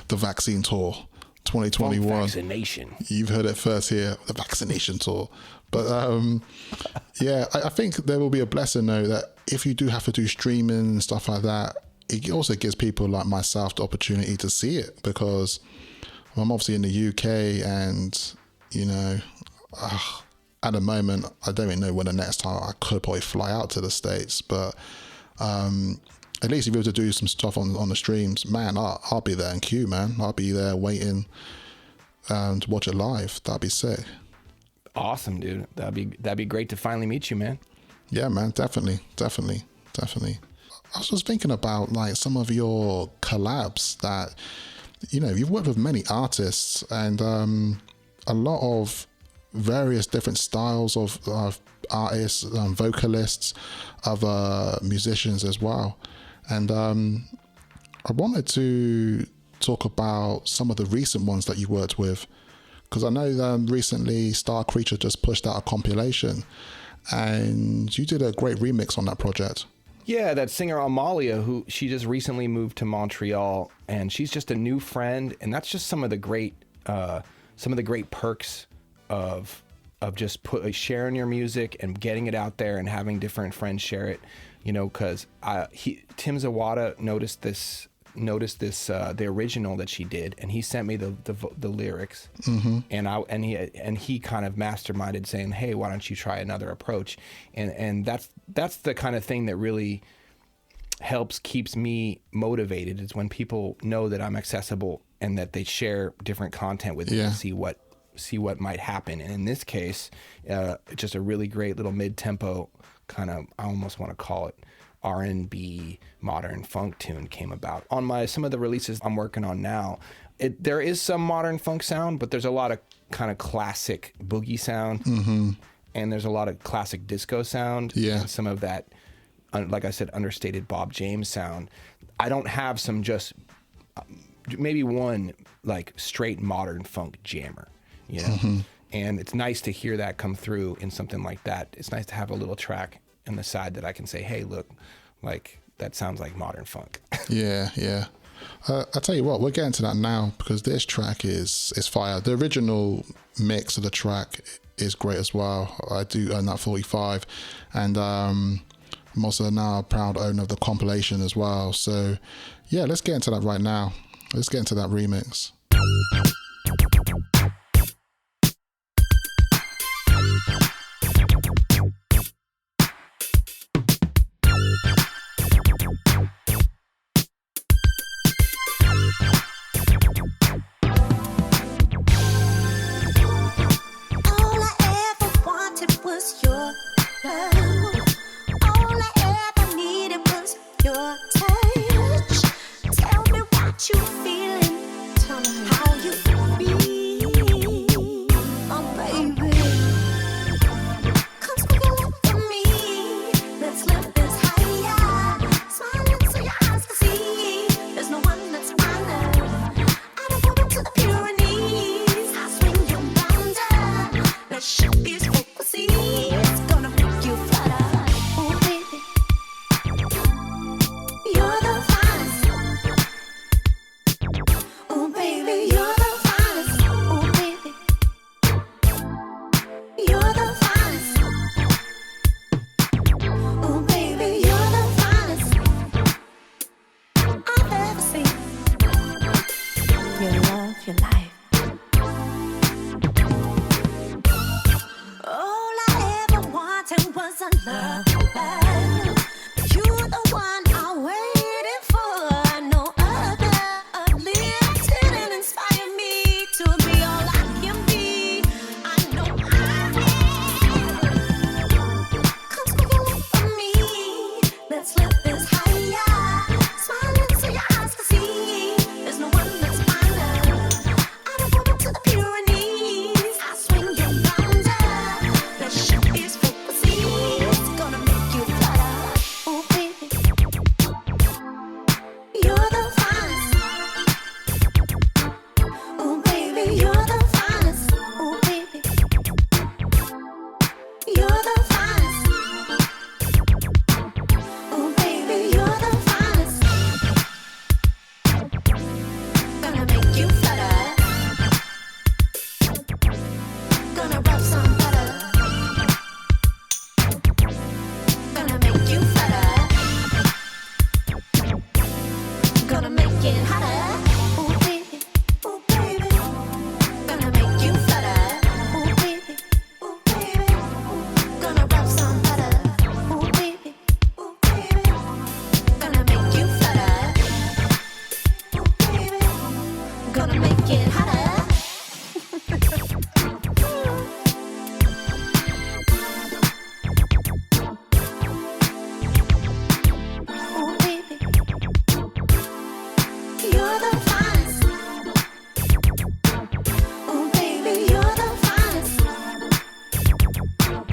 The Vaccine Tour 2021. Funk vaccination. You've heard it first here, the Vaccination Tour. But I think there will be a blessing though, that if you do have to do streaming and stuff like that, it also gives people like myself the opportunity to see it, because I'm obviously in the UK, and at the moment I don't even know when the next time I could probably fly out to the States, but at least if you were to do some stuff on the streams, man, I'll be there in queue, man. I'll be there waiting to watch it live. That'd be sick. Awesome, dude. That'd be great to finally meet you, man. Yeah, man, definitely. I was just thinking about like some of your collabs that, you've worked with many artists, and a lot of various different styles of artists, vocalists, other musicians as well. And I wanted to talk about some of the recent ones that you worked with, because I know recently Star Creature just pushed out a compilation, and you did a great remix on that project. Yeah, that singer Amalia, she just recently moved to Montreal, and she's just a new friend, and that's just some of the great perks of just sharing your music and getting it out there and having different friends share it. Because Tim Zawada noticed this the original that she did, and he sent me the lyrics, and he kind of masterminded saying, hey, why don't you try another approach, and that's the kind of thing that really keeps me motivated, is when people know that I'm accessible and that they share different content with me and see what might happen. And in this case, just a really great little mid-tempo kind of, I almost want to call it R&B modern funk tune came about on some of the releases I'm working on now. There is some modern funk sound, but there's a lot of kind of classic boogie sound, and there's a lot of classic disco sound, and some of that, like I said, understated Bob James sound. I don't have some, just maybe one like straight modern funk jammer, and it's nice to hear that come through in something like that. It's nice to have a little track on the side that I can say, hey, look, like that sounds like modern funk. Yeah. I'll tell you what, we're getting to that now, because this track is fire. The original mix of the track is great as well. I do own that 45, and I'm also now a proud owner of the compilation as well. So yeah, let's get into that right now. Let's get into that remix. You feeling? Tell me how you Gonna make it hotter. Ooh, baby. Ooh, baby. Gonna make you flutter. Ooh, baby. Ooh, baby. Gonna rub some butter. Ooh, baby. Ooh, baby. Gonna make you flutter. Ooh, baby. Gonna make it hotter. Ooh, baby. You're the finest. Ooh, baby, you're the finest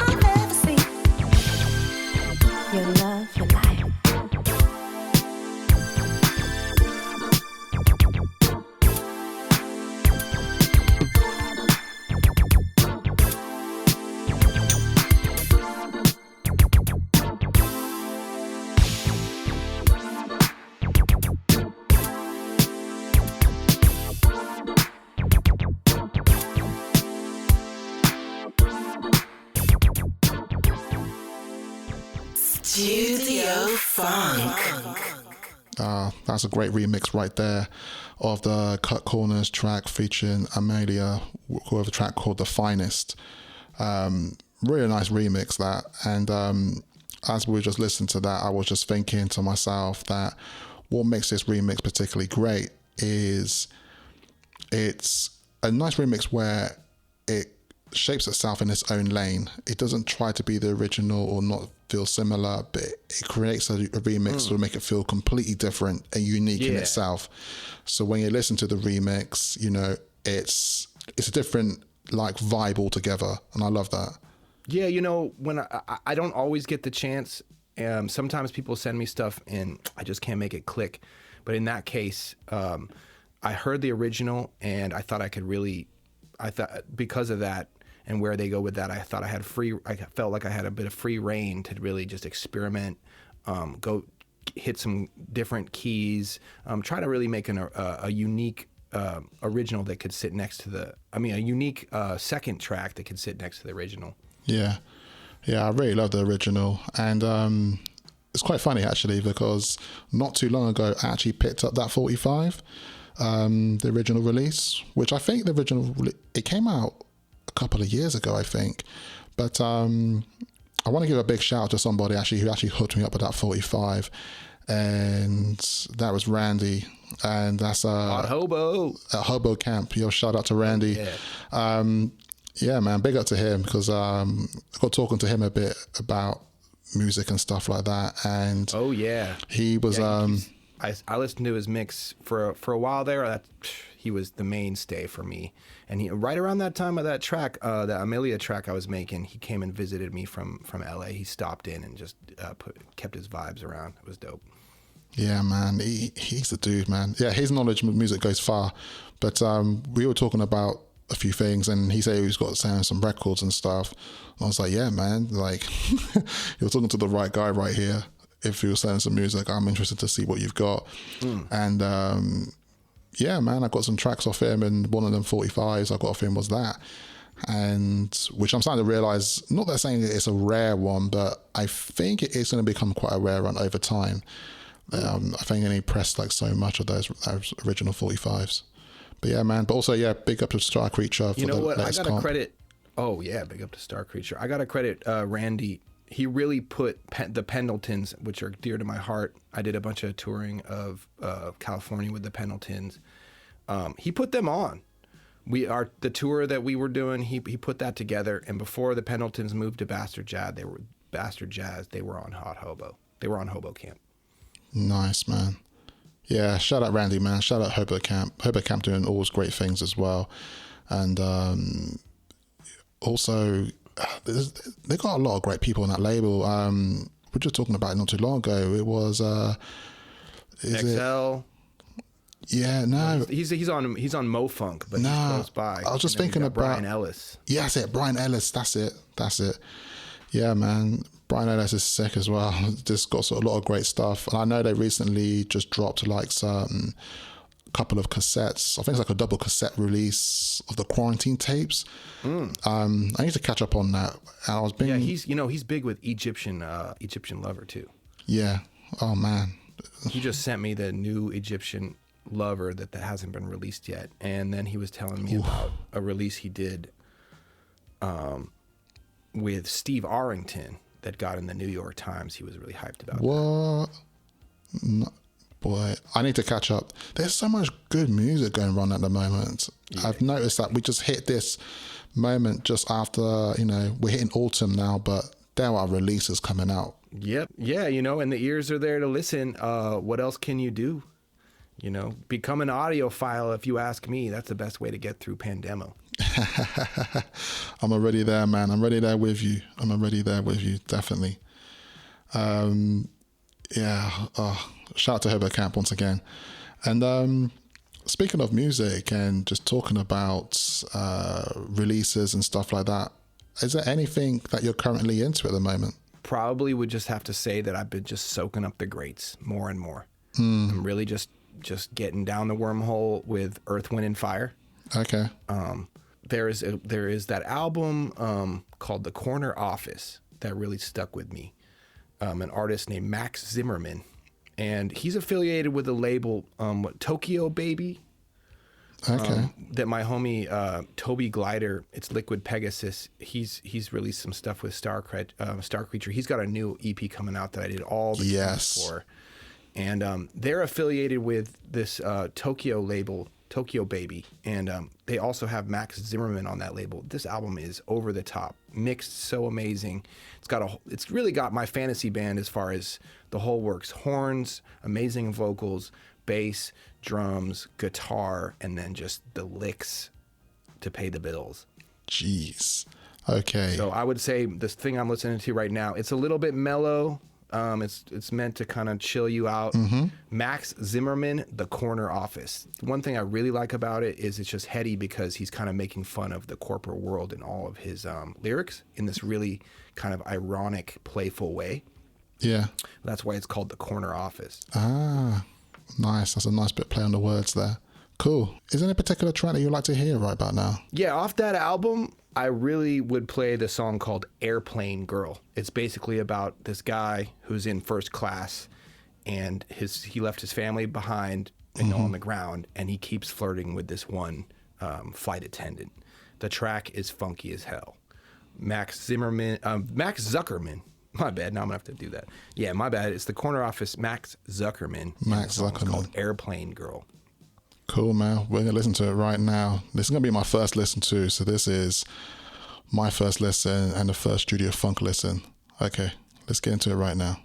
I've ever seen. Your love, your life. Studio Funk. That's a great remix right there of the Cut Corners track featuring Amelia, with a track called The Finest. Really nice remix that. And as we were just listening to that, I was just thinking to myself that what makes this remix particularly great is it's a nice remix where it shapes itself in its own lane. It doesn't try to be the original or not feel similar, but it creates a remix to make it feel completely different and unique in itself. So when you listen to the remix, you know, it's a different like vibe altogether, and I love that. Yeah, you know, when I don't always get the chance. Sometimes people send me stuff and I just can't make it click. But in that case, I heard the original and I thought because of that and where they go with that, I felt like I had a bit of free reign to really just experiment, go hit some different keys, try to really make a unique original that could sit next to a unique second track that could sit next to the original. Yeah, I really love the original, and it's quite funny actually because not too long ago I actually picked up that 45, the original release, which I think it came out a couple of years ago, I think, but I want to give a big shout out to somebody who actually hooked me up with that 45, and that was Randy, and that's Hot Hobo at Hobo Camp. Yo, shout out to Randy. Yeah, man, big up to him because I got talking to him a bit about music and stuff like that, and he was I listened to his mix for a while there. He was the mainstay for me, and he right around that time of that track, the Amelia track I was making, he came and visited me from LA. He stopped in and just kept his vibes around. It was dope. Yeah, man, he's the dude, man. Yeah, his knowledge of music goes far. But we were talking about a few things, and he said he's got some records and stuff. I was like, yeah, man, like you're talking to the right guy right here. If you're selling some music, I'm interested to see what you've got. And yeah, man, I got some tracks off him, and one of them 45s I got off him was that. And which I'm starting to realize, not that saying it's a rare one, but I think it is going to become quite a rare one over time. I think he pressed like so much of those original 45s. But yeah, man. But also, yeah, big up to Star Creature for the latest comp. Credit. Oh yeah, big up to Star Creature. I gotta credit Randy. He really put the Pendletons, which are dear to my heart. I did a bunch of touring of California with the Pendletons. He put them on. The tour that we were doing. He put that together. And before the Pendletons moved to Bastard Jazz, they were on Hot Hobo. They were on Hobo Camp. Nice, man. Yeah, shout out Randy, man. Shout out Hobo Camp. Hobo Camp doing all great things as well. And also, they got a lot of great people on that label. We're just talking about it not too long ago. It was XL. Yeah, no. He's on Mo-Funk, but he's close by. I was just thinking about Brian Ellis. Yeah, that's it. Brian Ellis. That's it. Yeah, man. Brian Ellis is sick as well. Just got a lot of great stuff. And I know they recently just dropped like some couple of cassettes. I think it's like a double cassette release of the Quarantine tapes. I need to catch up on that. And I was being, he's big with Egyptian Lover too. Yeah. Oh man. He just sent me the new Egyptian Lover that hasn't been released yet, and then he was telling me about a release he did with Steve Arrington that got in the New York Times. He was really hyped about that. What? No, boy, I need to catch up. There's so much good music going on at the moment. Yeah. I've noticed that we just hit this moment just after, we're hitting autumn now, but there are releases coming out. Yep. Yeah, and the ears are there to listen. What else can you do? Become an audiophile, if you ask me. That's the best way to get through pandemic. I'm already there, man. I'm already there with you. Definitely. Shout out to Herbert Camp once again. And speaking of music and just talking about releases and stuff like that, is there anything that you're currently into at the moment? Probably would just have to say that I've been just soaking up the greats more and more. I'm really just getting down the wormhole with Earth, Wind, and Fire. Okay. There is that album called The Corner Office that really stuck with me. An artist named Max Zimmerman, and he's affiliated with the label Tokyo Baby. Okay. That my homie Toby Glider, it's Liquid Pegasus. He's released some stuff with Star Creature. He's got a new EP coming out that I did all the songs for. And they're affiliated with this Tokyo label, Tokyo Baby, and they also have Max Zimmerman on that label. This album is over the top, mixed so amazing. It's really got my fantasy band as far as the whole works: horns, amazing vocals, bass, drums, guitar, and then just the licks to pay the bills. Jeez. Okay. So I would say this thing I'm listening to right now, it's a little bit mellow. It's meant to kind of chill you out. Mm-hmm. Max Zimmerman, The Corner Office. One thing I really like about it is it's just heady because he's kind of making fun of the corporate world in all of his lyrics in this really kind of ironic, playful way. Yeah. That's why it's called The Corner Office. Ah, nice. That's a nice bit of play on the words there. Cool. Is there any particular track that you'd like to hear right about now? Yeah, off that album, I really would play the song called Airplane Girl. It's basically about this guy who's in first class and he left his family behind on the ground, and he keeps flirting with this one flight attendant. The track is funky as hell. Max Zuckerman. My bad. Now I'm going to have to do that. Yeah, my bad. It's The Corner Office, Max Zuckerman. Max Zuckerman. It's called Airplane Girl. Cool, man. We're going to listen to it right now. This is going to be my first listen too. So this is my first listen and the first Studio Funk listen. Okay, let's get into it right now.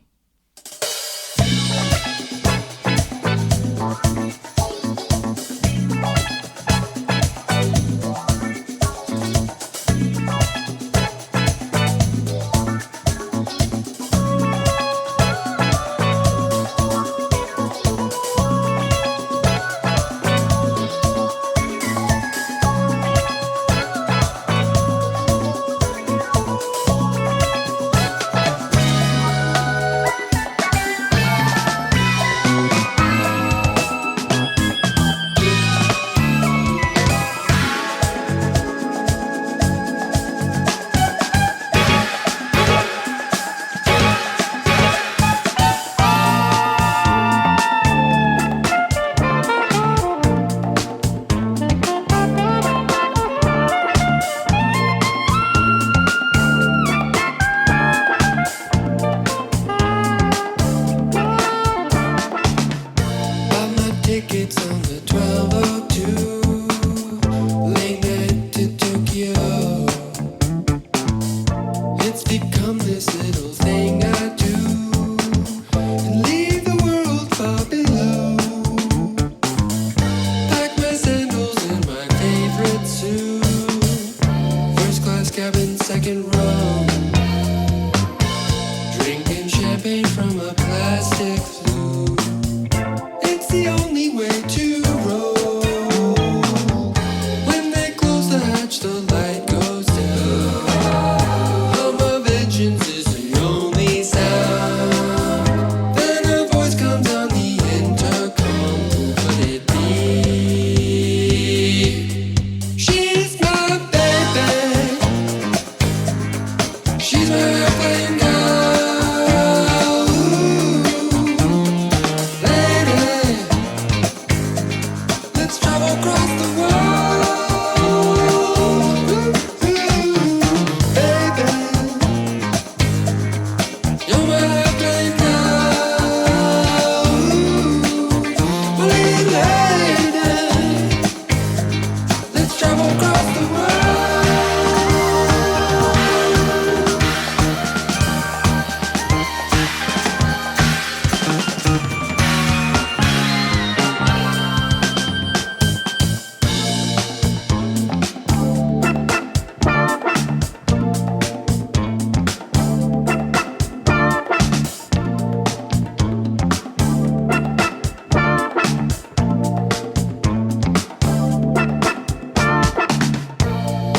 across the world. Baby, you're my airplane now. Believe lady, let's travel across the world.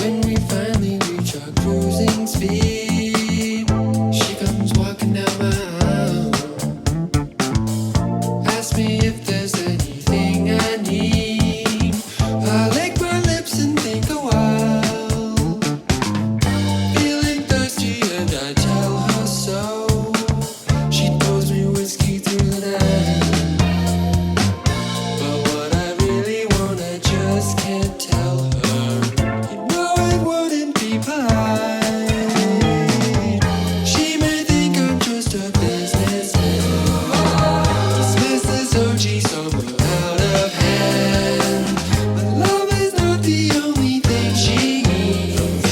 When we finally reach our cruising speed, she comes walking down my aisle. Ask me if there's anything I need. I lick my lips and think a while. Feeling thirsty and I tell her so. She pours me whiskey through the night. But what I really want, I just can't tell her. You know it wouldn't be polite. She may think I'm just a businessman. Dismiss this OG somewhere out of hand. But love is not the only thing she needs.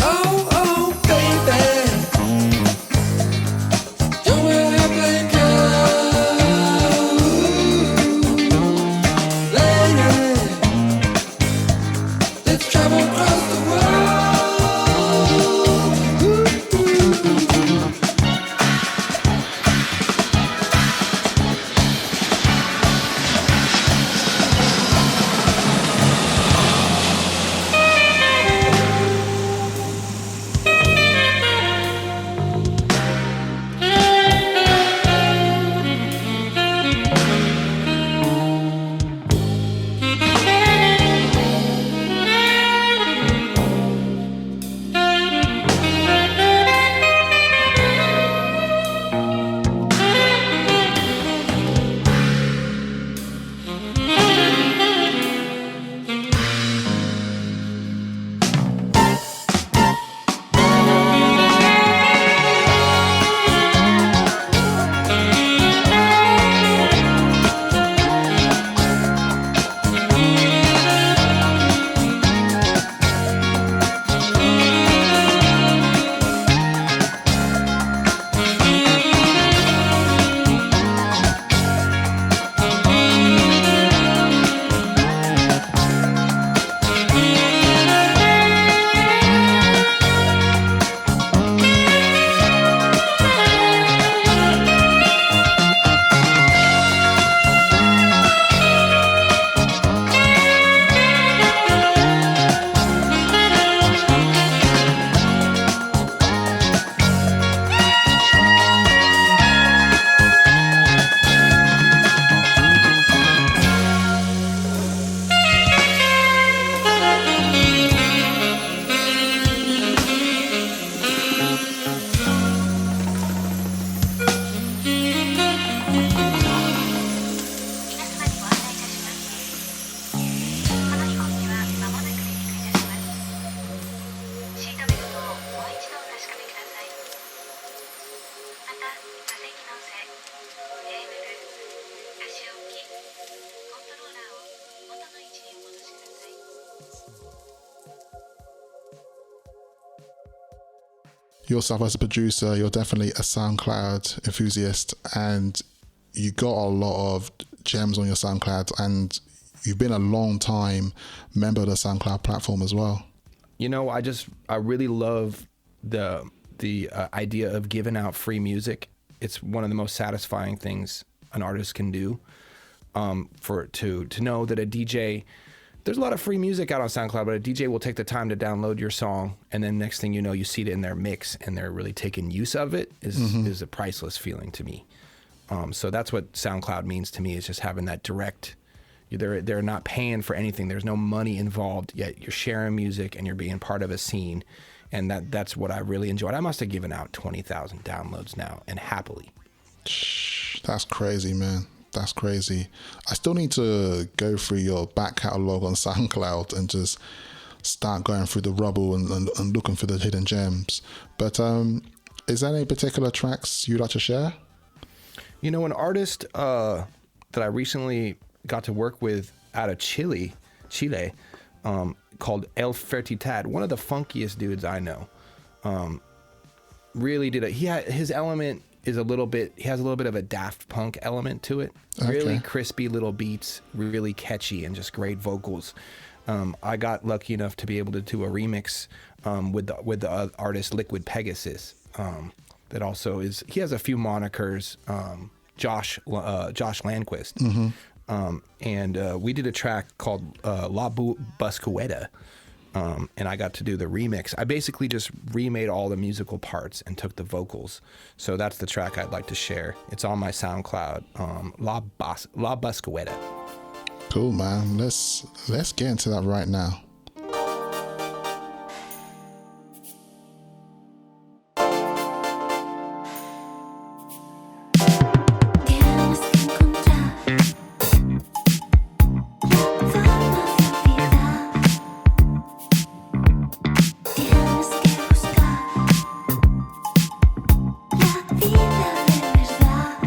Oh, oh, baby, you're my airplane girl. Lady, let's travel across the world. Yourself as a producer, you're definitely a SoundCloud enthusiast, and you got a lot of gems on your SoundCloud, and you've been a long time member of the SoundCloud platform as well. You know, I really love the idea of giving out free music. It's one of the most satisfying things an artist can do. To know that a DJ, there's a lot of free music out on SoundCloud, but a DJ will take the time to download your song, and then next thing you know, you see it in their mix, and they're really taking use of it. Is a priceless feeling to me. So that's what SoundCloud means to me, is just having that direct. They're not paying for anything. There's no money involved, yet you're sharing music and you're being part of a scene, and that's what I really enjoyed. I must have given out 20,000 downloads now, and happily. That's crazy, man. That's crazy. I still need to go through your back catalogue on SoundCloud and just start going through the rubble and looking for the hidden gems. But is there any particular tracks you'd like to share? You know, an artist that I recently got to work with out of Chile, called El Fertitad, one of the funkiest dudes I know. Really did his element is he has a little bit of a Daft Punk element to it. Okay. Really crispy little beats, really catchy, and just great vocals. I got lucky enough to be able to do a remix with the artist Liquid Pegasus. That also he has a few monikers, Josh Landquist. Mm-hmm. And we did a track called La Buscueta. And I got to do the remix. I basically just remade all the musical parts and took the vocals. So that's the track I'd like to share. It's on my SoundCloud, La Buscueta. Cool, man. Let's get into that right now. Tienes que encontrar formas de olvidar. Tienes que buscar la vida de verdad.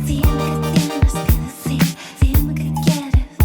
Dime qué tienes que decir, dime qué quieres.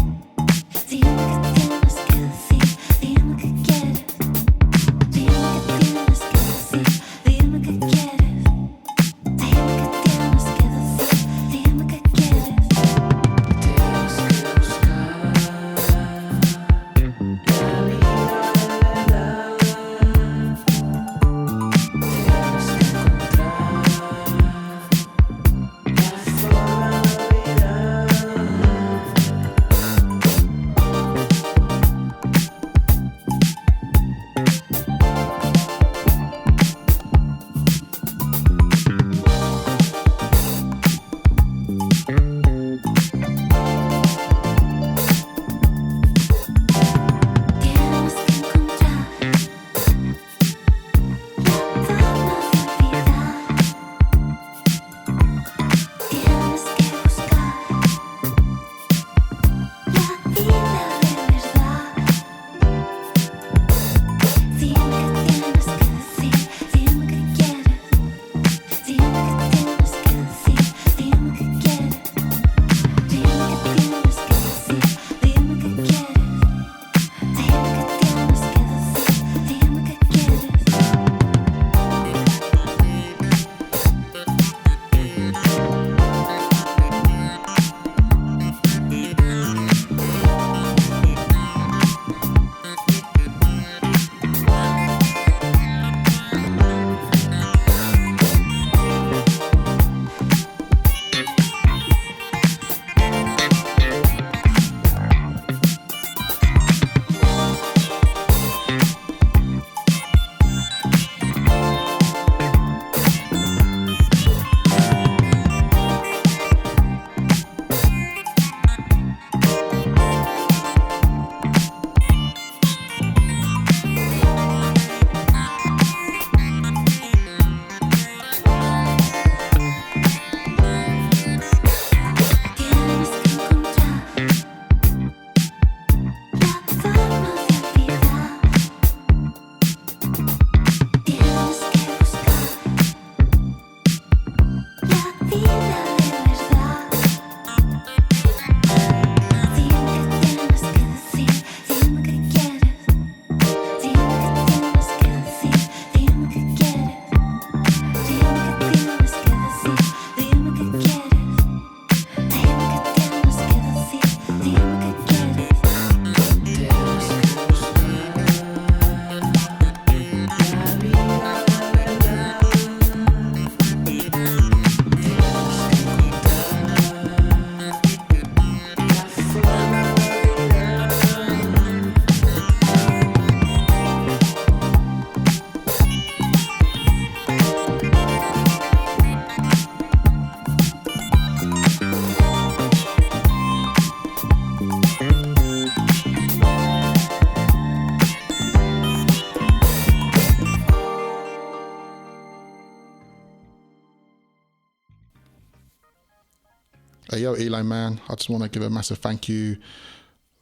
Hey, yo, Eli, man, I just want to give a massive thank you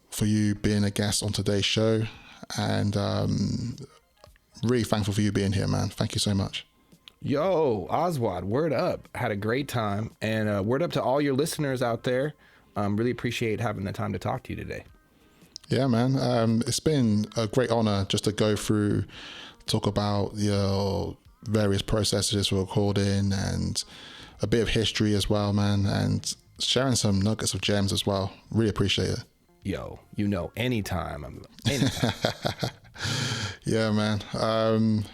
for you being a guest on today's show, and really thankful for you being here, man. Thank you so much. Yo, Oswald, word up. Had a great time. And word up to all your listeners out there. Really appreciate having the time to talk to you today. Yeah, man. It's been a great honor just to go through, talk about your various processes for recording and a bit of history as well, man, and sharing some nuggets of gems as well. Really appreciate it. Yo, anytime. Anytime. Yeah, man.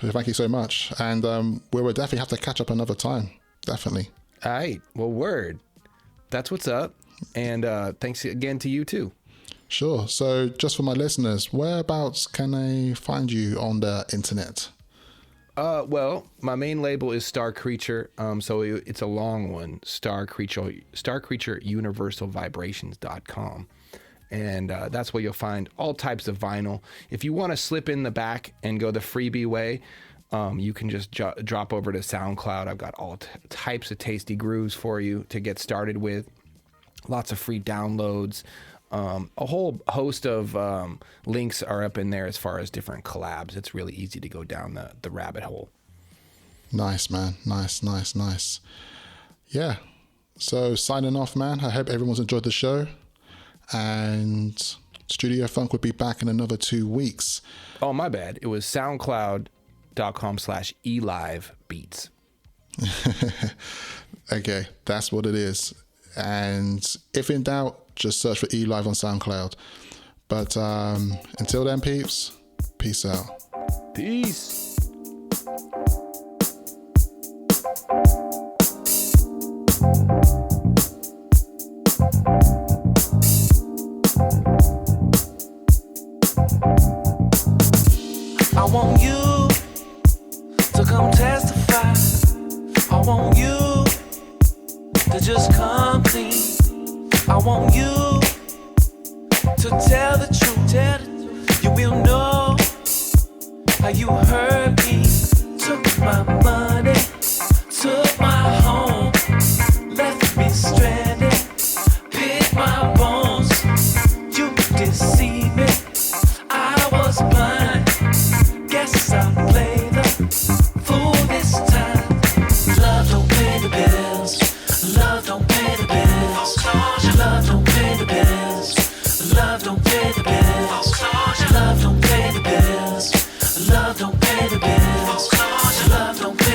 Thank you so much. And we will definitely have to catch up another time. Definitely. All right. Well, word. That's what's up. And thanks again to you too. Sure. So just for my listeners, whereabouts can they find you on the internet? Well, my main label is Star Creature. So it's a long one. Star Creature UniversalVibrations.com. And that's where you'll find all types of vinyl. If you want to slip in the back and go the freebie way, you can just drop over to SoundCloud. I've got all types of tasty grooves for you to get started with. Lots of free downloads. A whole host of links are up in there as far as different collabs. It's really easy to go down the rabbit hole. Nice, man. Nice. Yeah. So signing off, man. I hope everyone's enjoyed the show. And Studio Funk will be back in another 2 weeks. Oh, my bad. It was soundcloud.com/elivebeats. Okay, that's what it is. And if in doubt, just search for eLive on SoundCloud. But until then, peeps, peace out. Peace. I want you to come testify. I want you to just come clean. I want you to tell the truth. You will know how you hurt me. Took my money, took my home, left me stranded, picked my bones. You deceived me, I was blind. Guess I'll play the fool this time. Love don't pay the bills. Love don't pay the bills. Love don't pay the bills. Love don't pay the bills. Love don't pay the bills. Love don't pay the bills. Love don't pay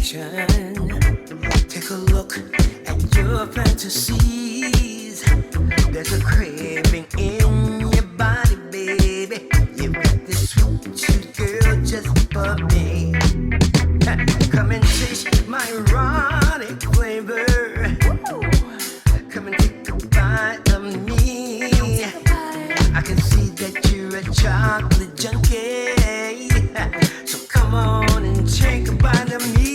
Take a look at your fantasies. There's a craving in your body, baby. You've got this sweet, sweet girl just for me. Come and taste my erotic flavor. Come and take a bite of me. I can see that you're a chocolate junkie. So come on and take a bite of me.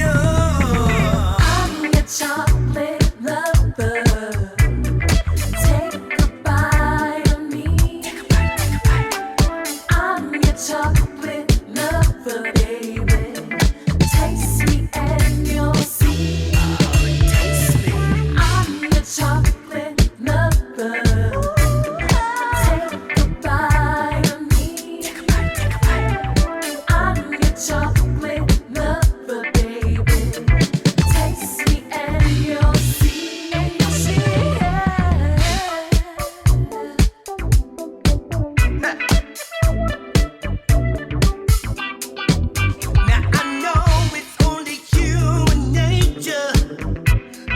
Oh. I'm your chocolate lover. Take a bite of me. I'm your chocolate lover, baby. Taste me and you'll see. Taste me. I'm your chocolate lover. Take a bite of me. I'm your chocolate lover, baby. Taste me and you'll see. Now I know it's only human nature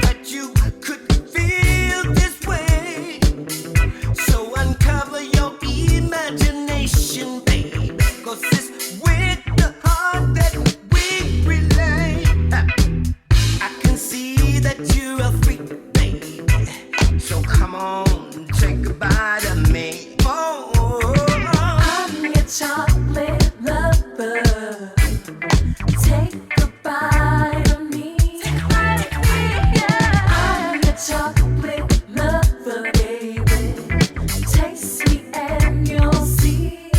that you could feel this way. So uncover your imagination, baby. 'Cause it's with the heart that we relate. I can see that you're a freak, baby. So come on, take a bite of me. Oh. I'm your chocolate lover. Take a bite of me. I'm your chocolate lover, baby. Taste me and you'll see.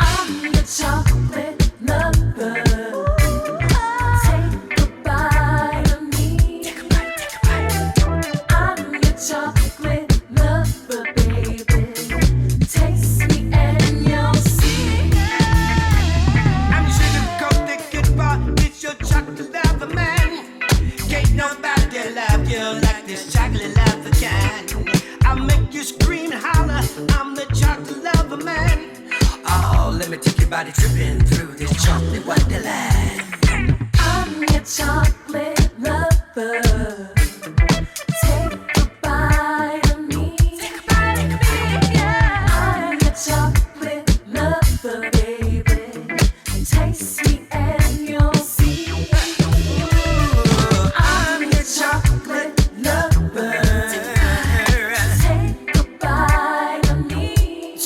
I'm your chocolate lover. Take a bite of me. I'm your chocolate lover, baby. Taste me and you'll see. I'm sugar coat that good bar. It's your chocolate lover, man. Can't nobody love you like this chocolate lover can. I'll make you scream and holler. I'm the chocolate lover, man. Oh, let me take your body tripping through this chocolate wonderland. I'm your chocolate lover. Take a bite of me. I'm your chocolate lover, baby. Taste me and you'll see. I'm your chocolate lover. Take a bite of me.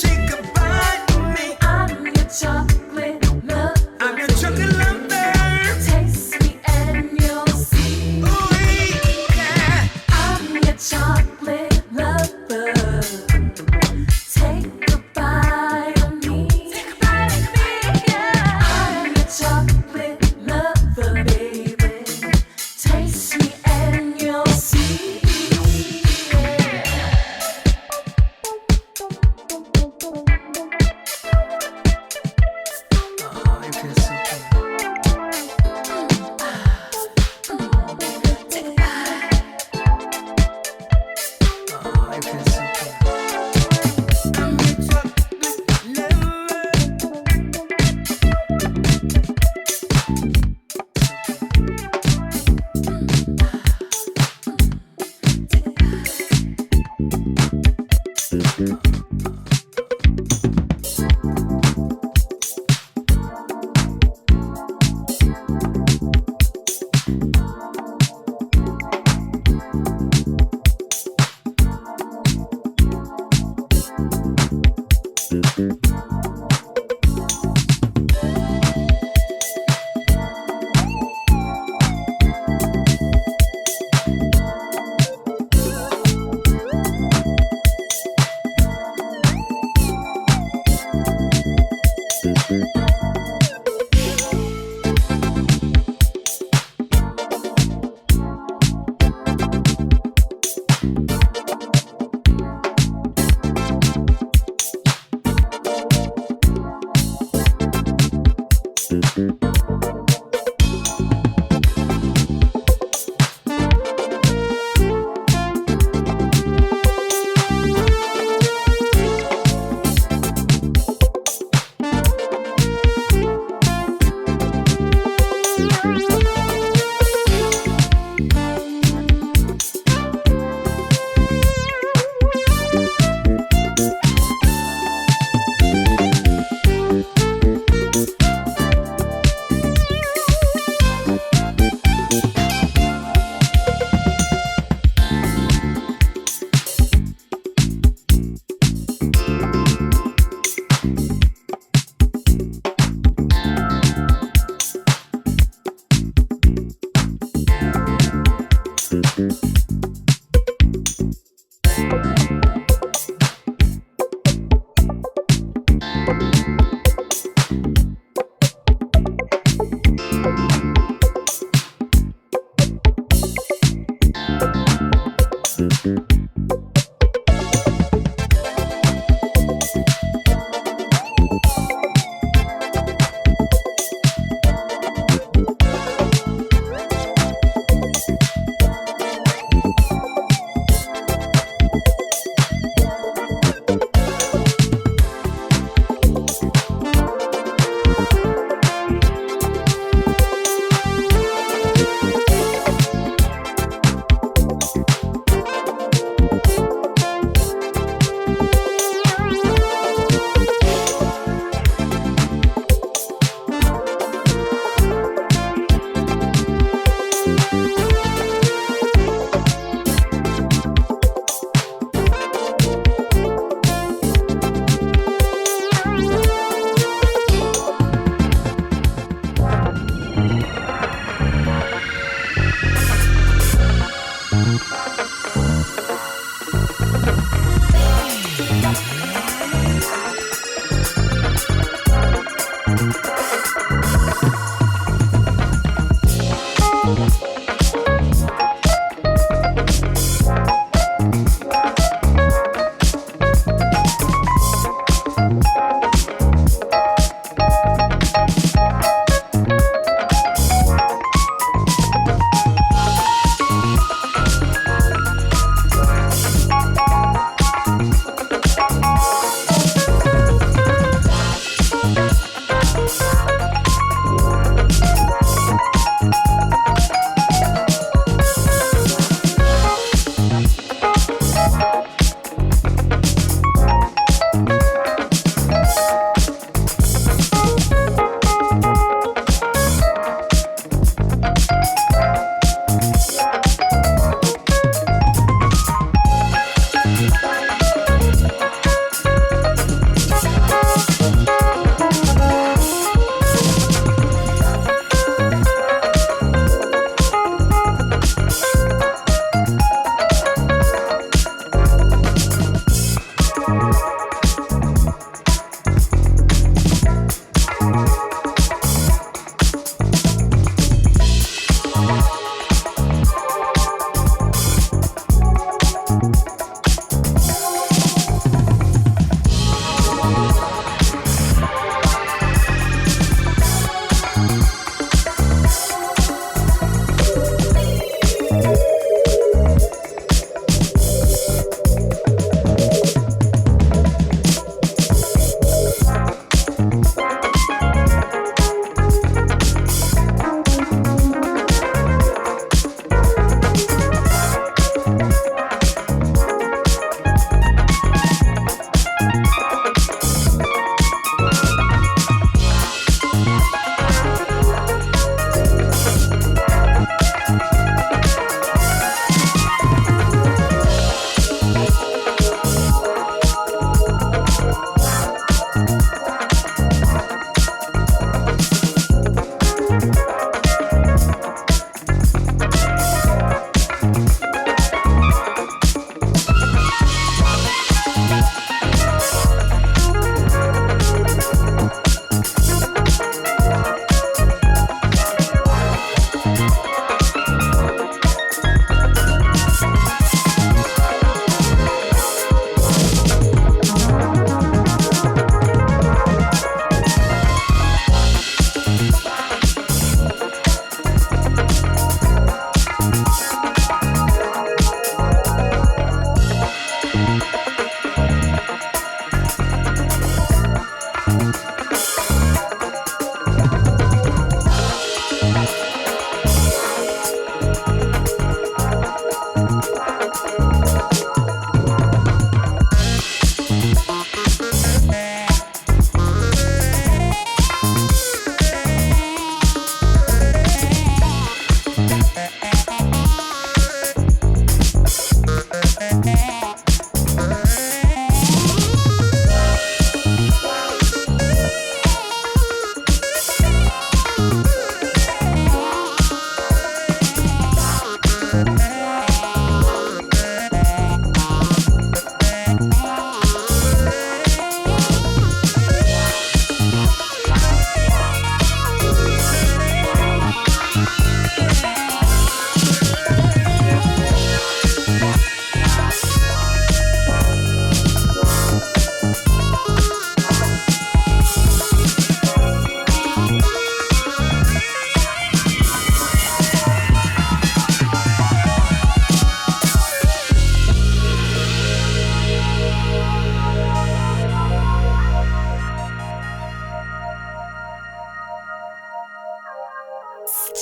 Take a bite of me. I'm your chocolate lover. I'm your chocolate lover. Taste me and you'll see. Ooh,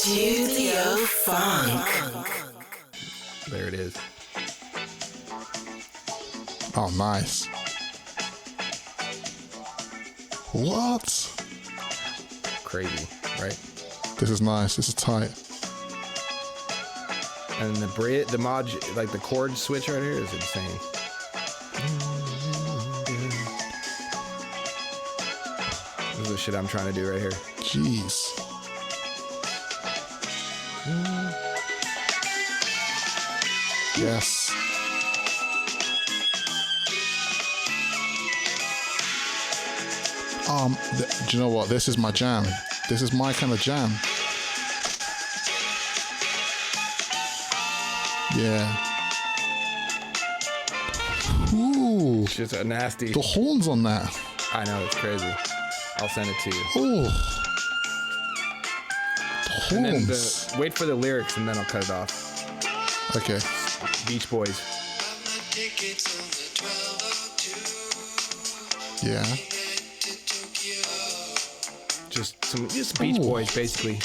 Studio Funk. There it is. Oh, nice. What? Crazy, right? This is nice. This is tight. And the mod, like the chord switch right here is insane. This is the shit I'm trying to do right here. Jeez. Yes. Do you know what? This is my jam. This is my kind of jam. Yeah. Ooh. It's just a nasty. The horns on that. I know, it's crazy. I'll send it to you. Oh. The And then horns. wait for the lyrics and then I'll cut it off. Okay. Beach Boys. Yeah. Just Beach Ooh. Boys, basically.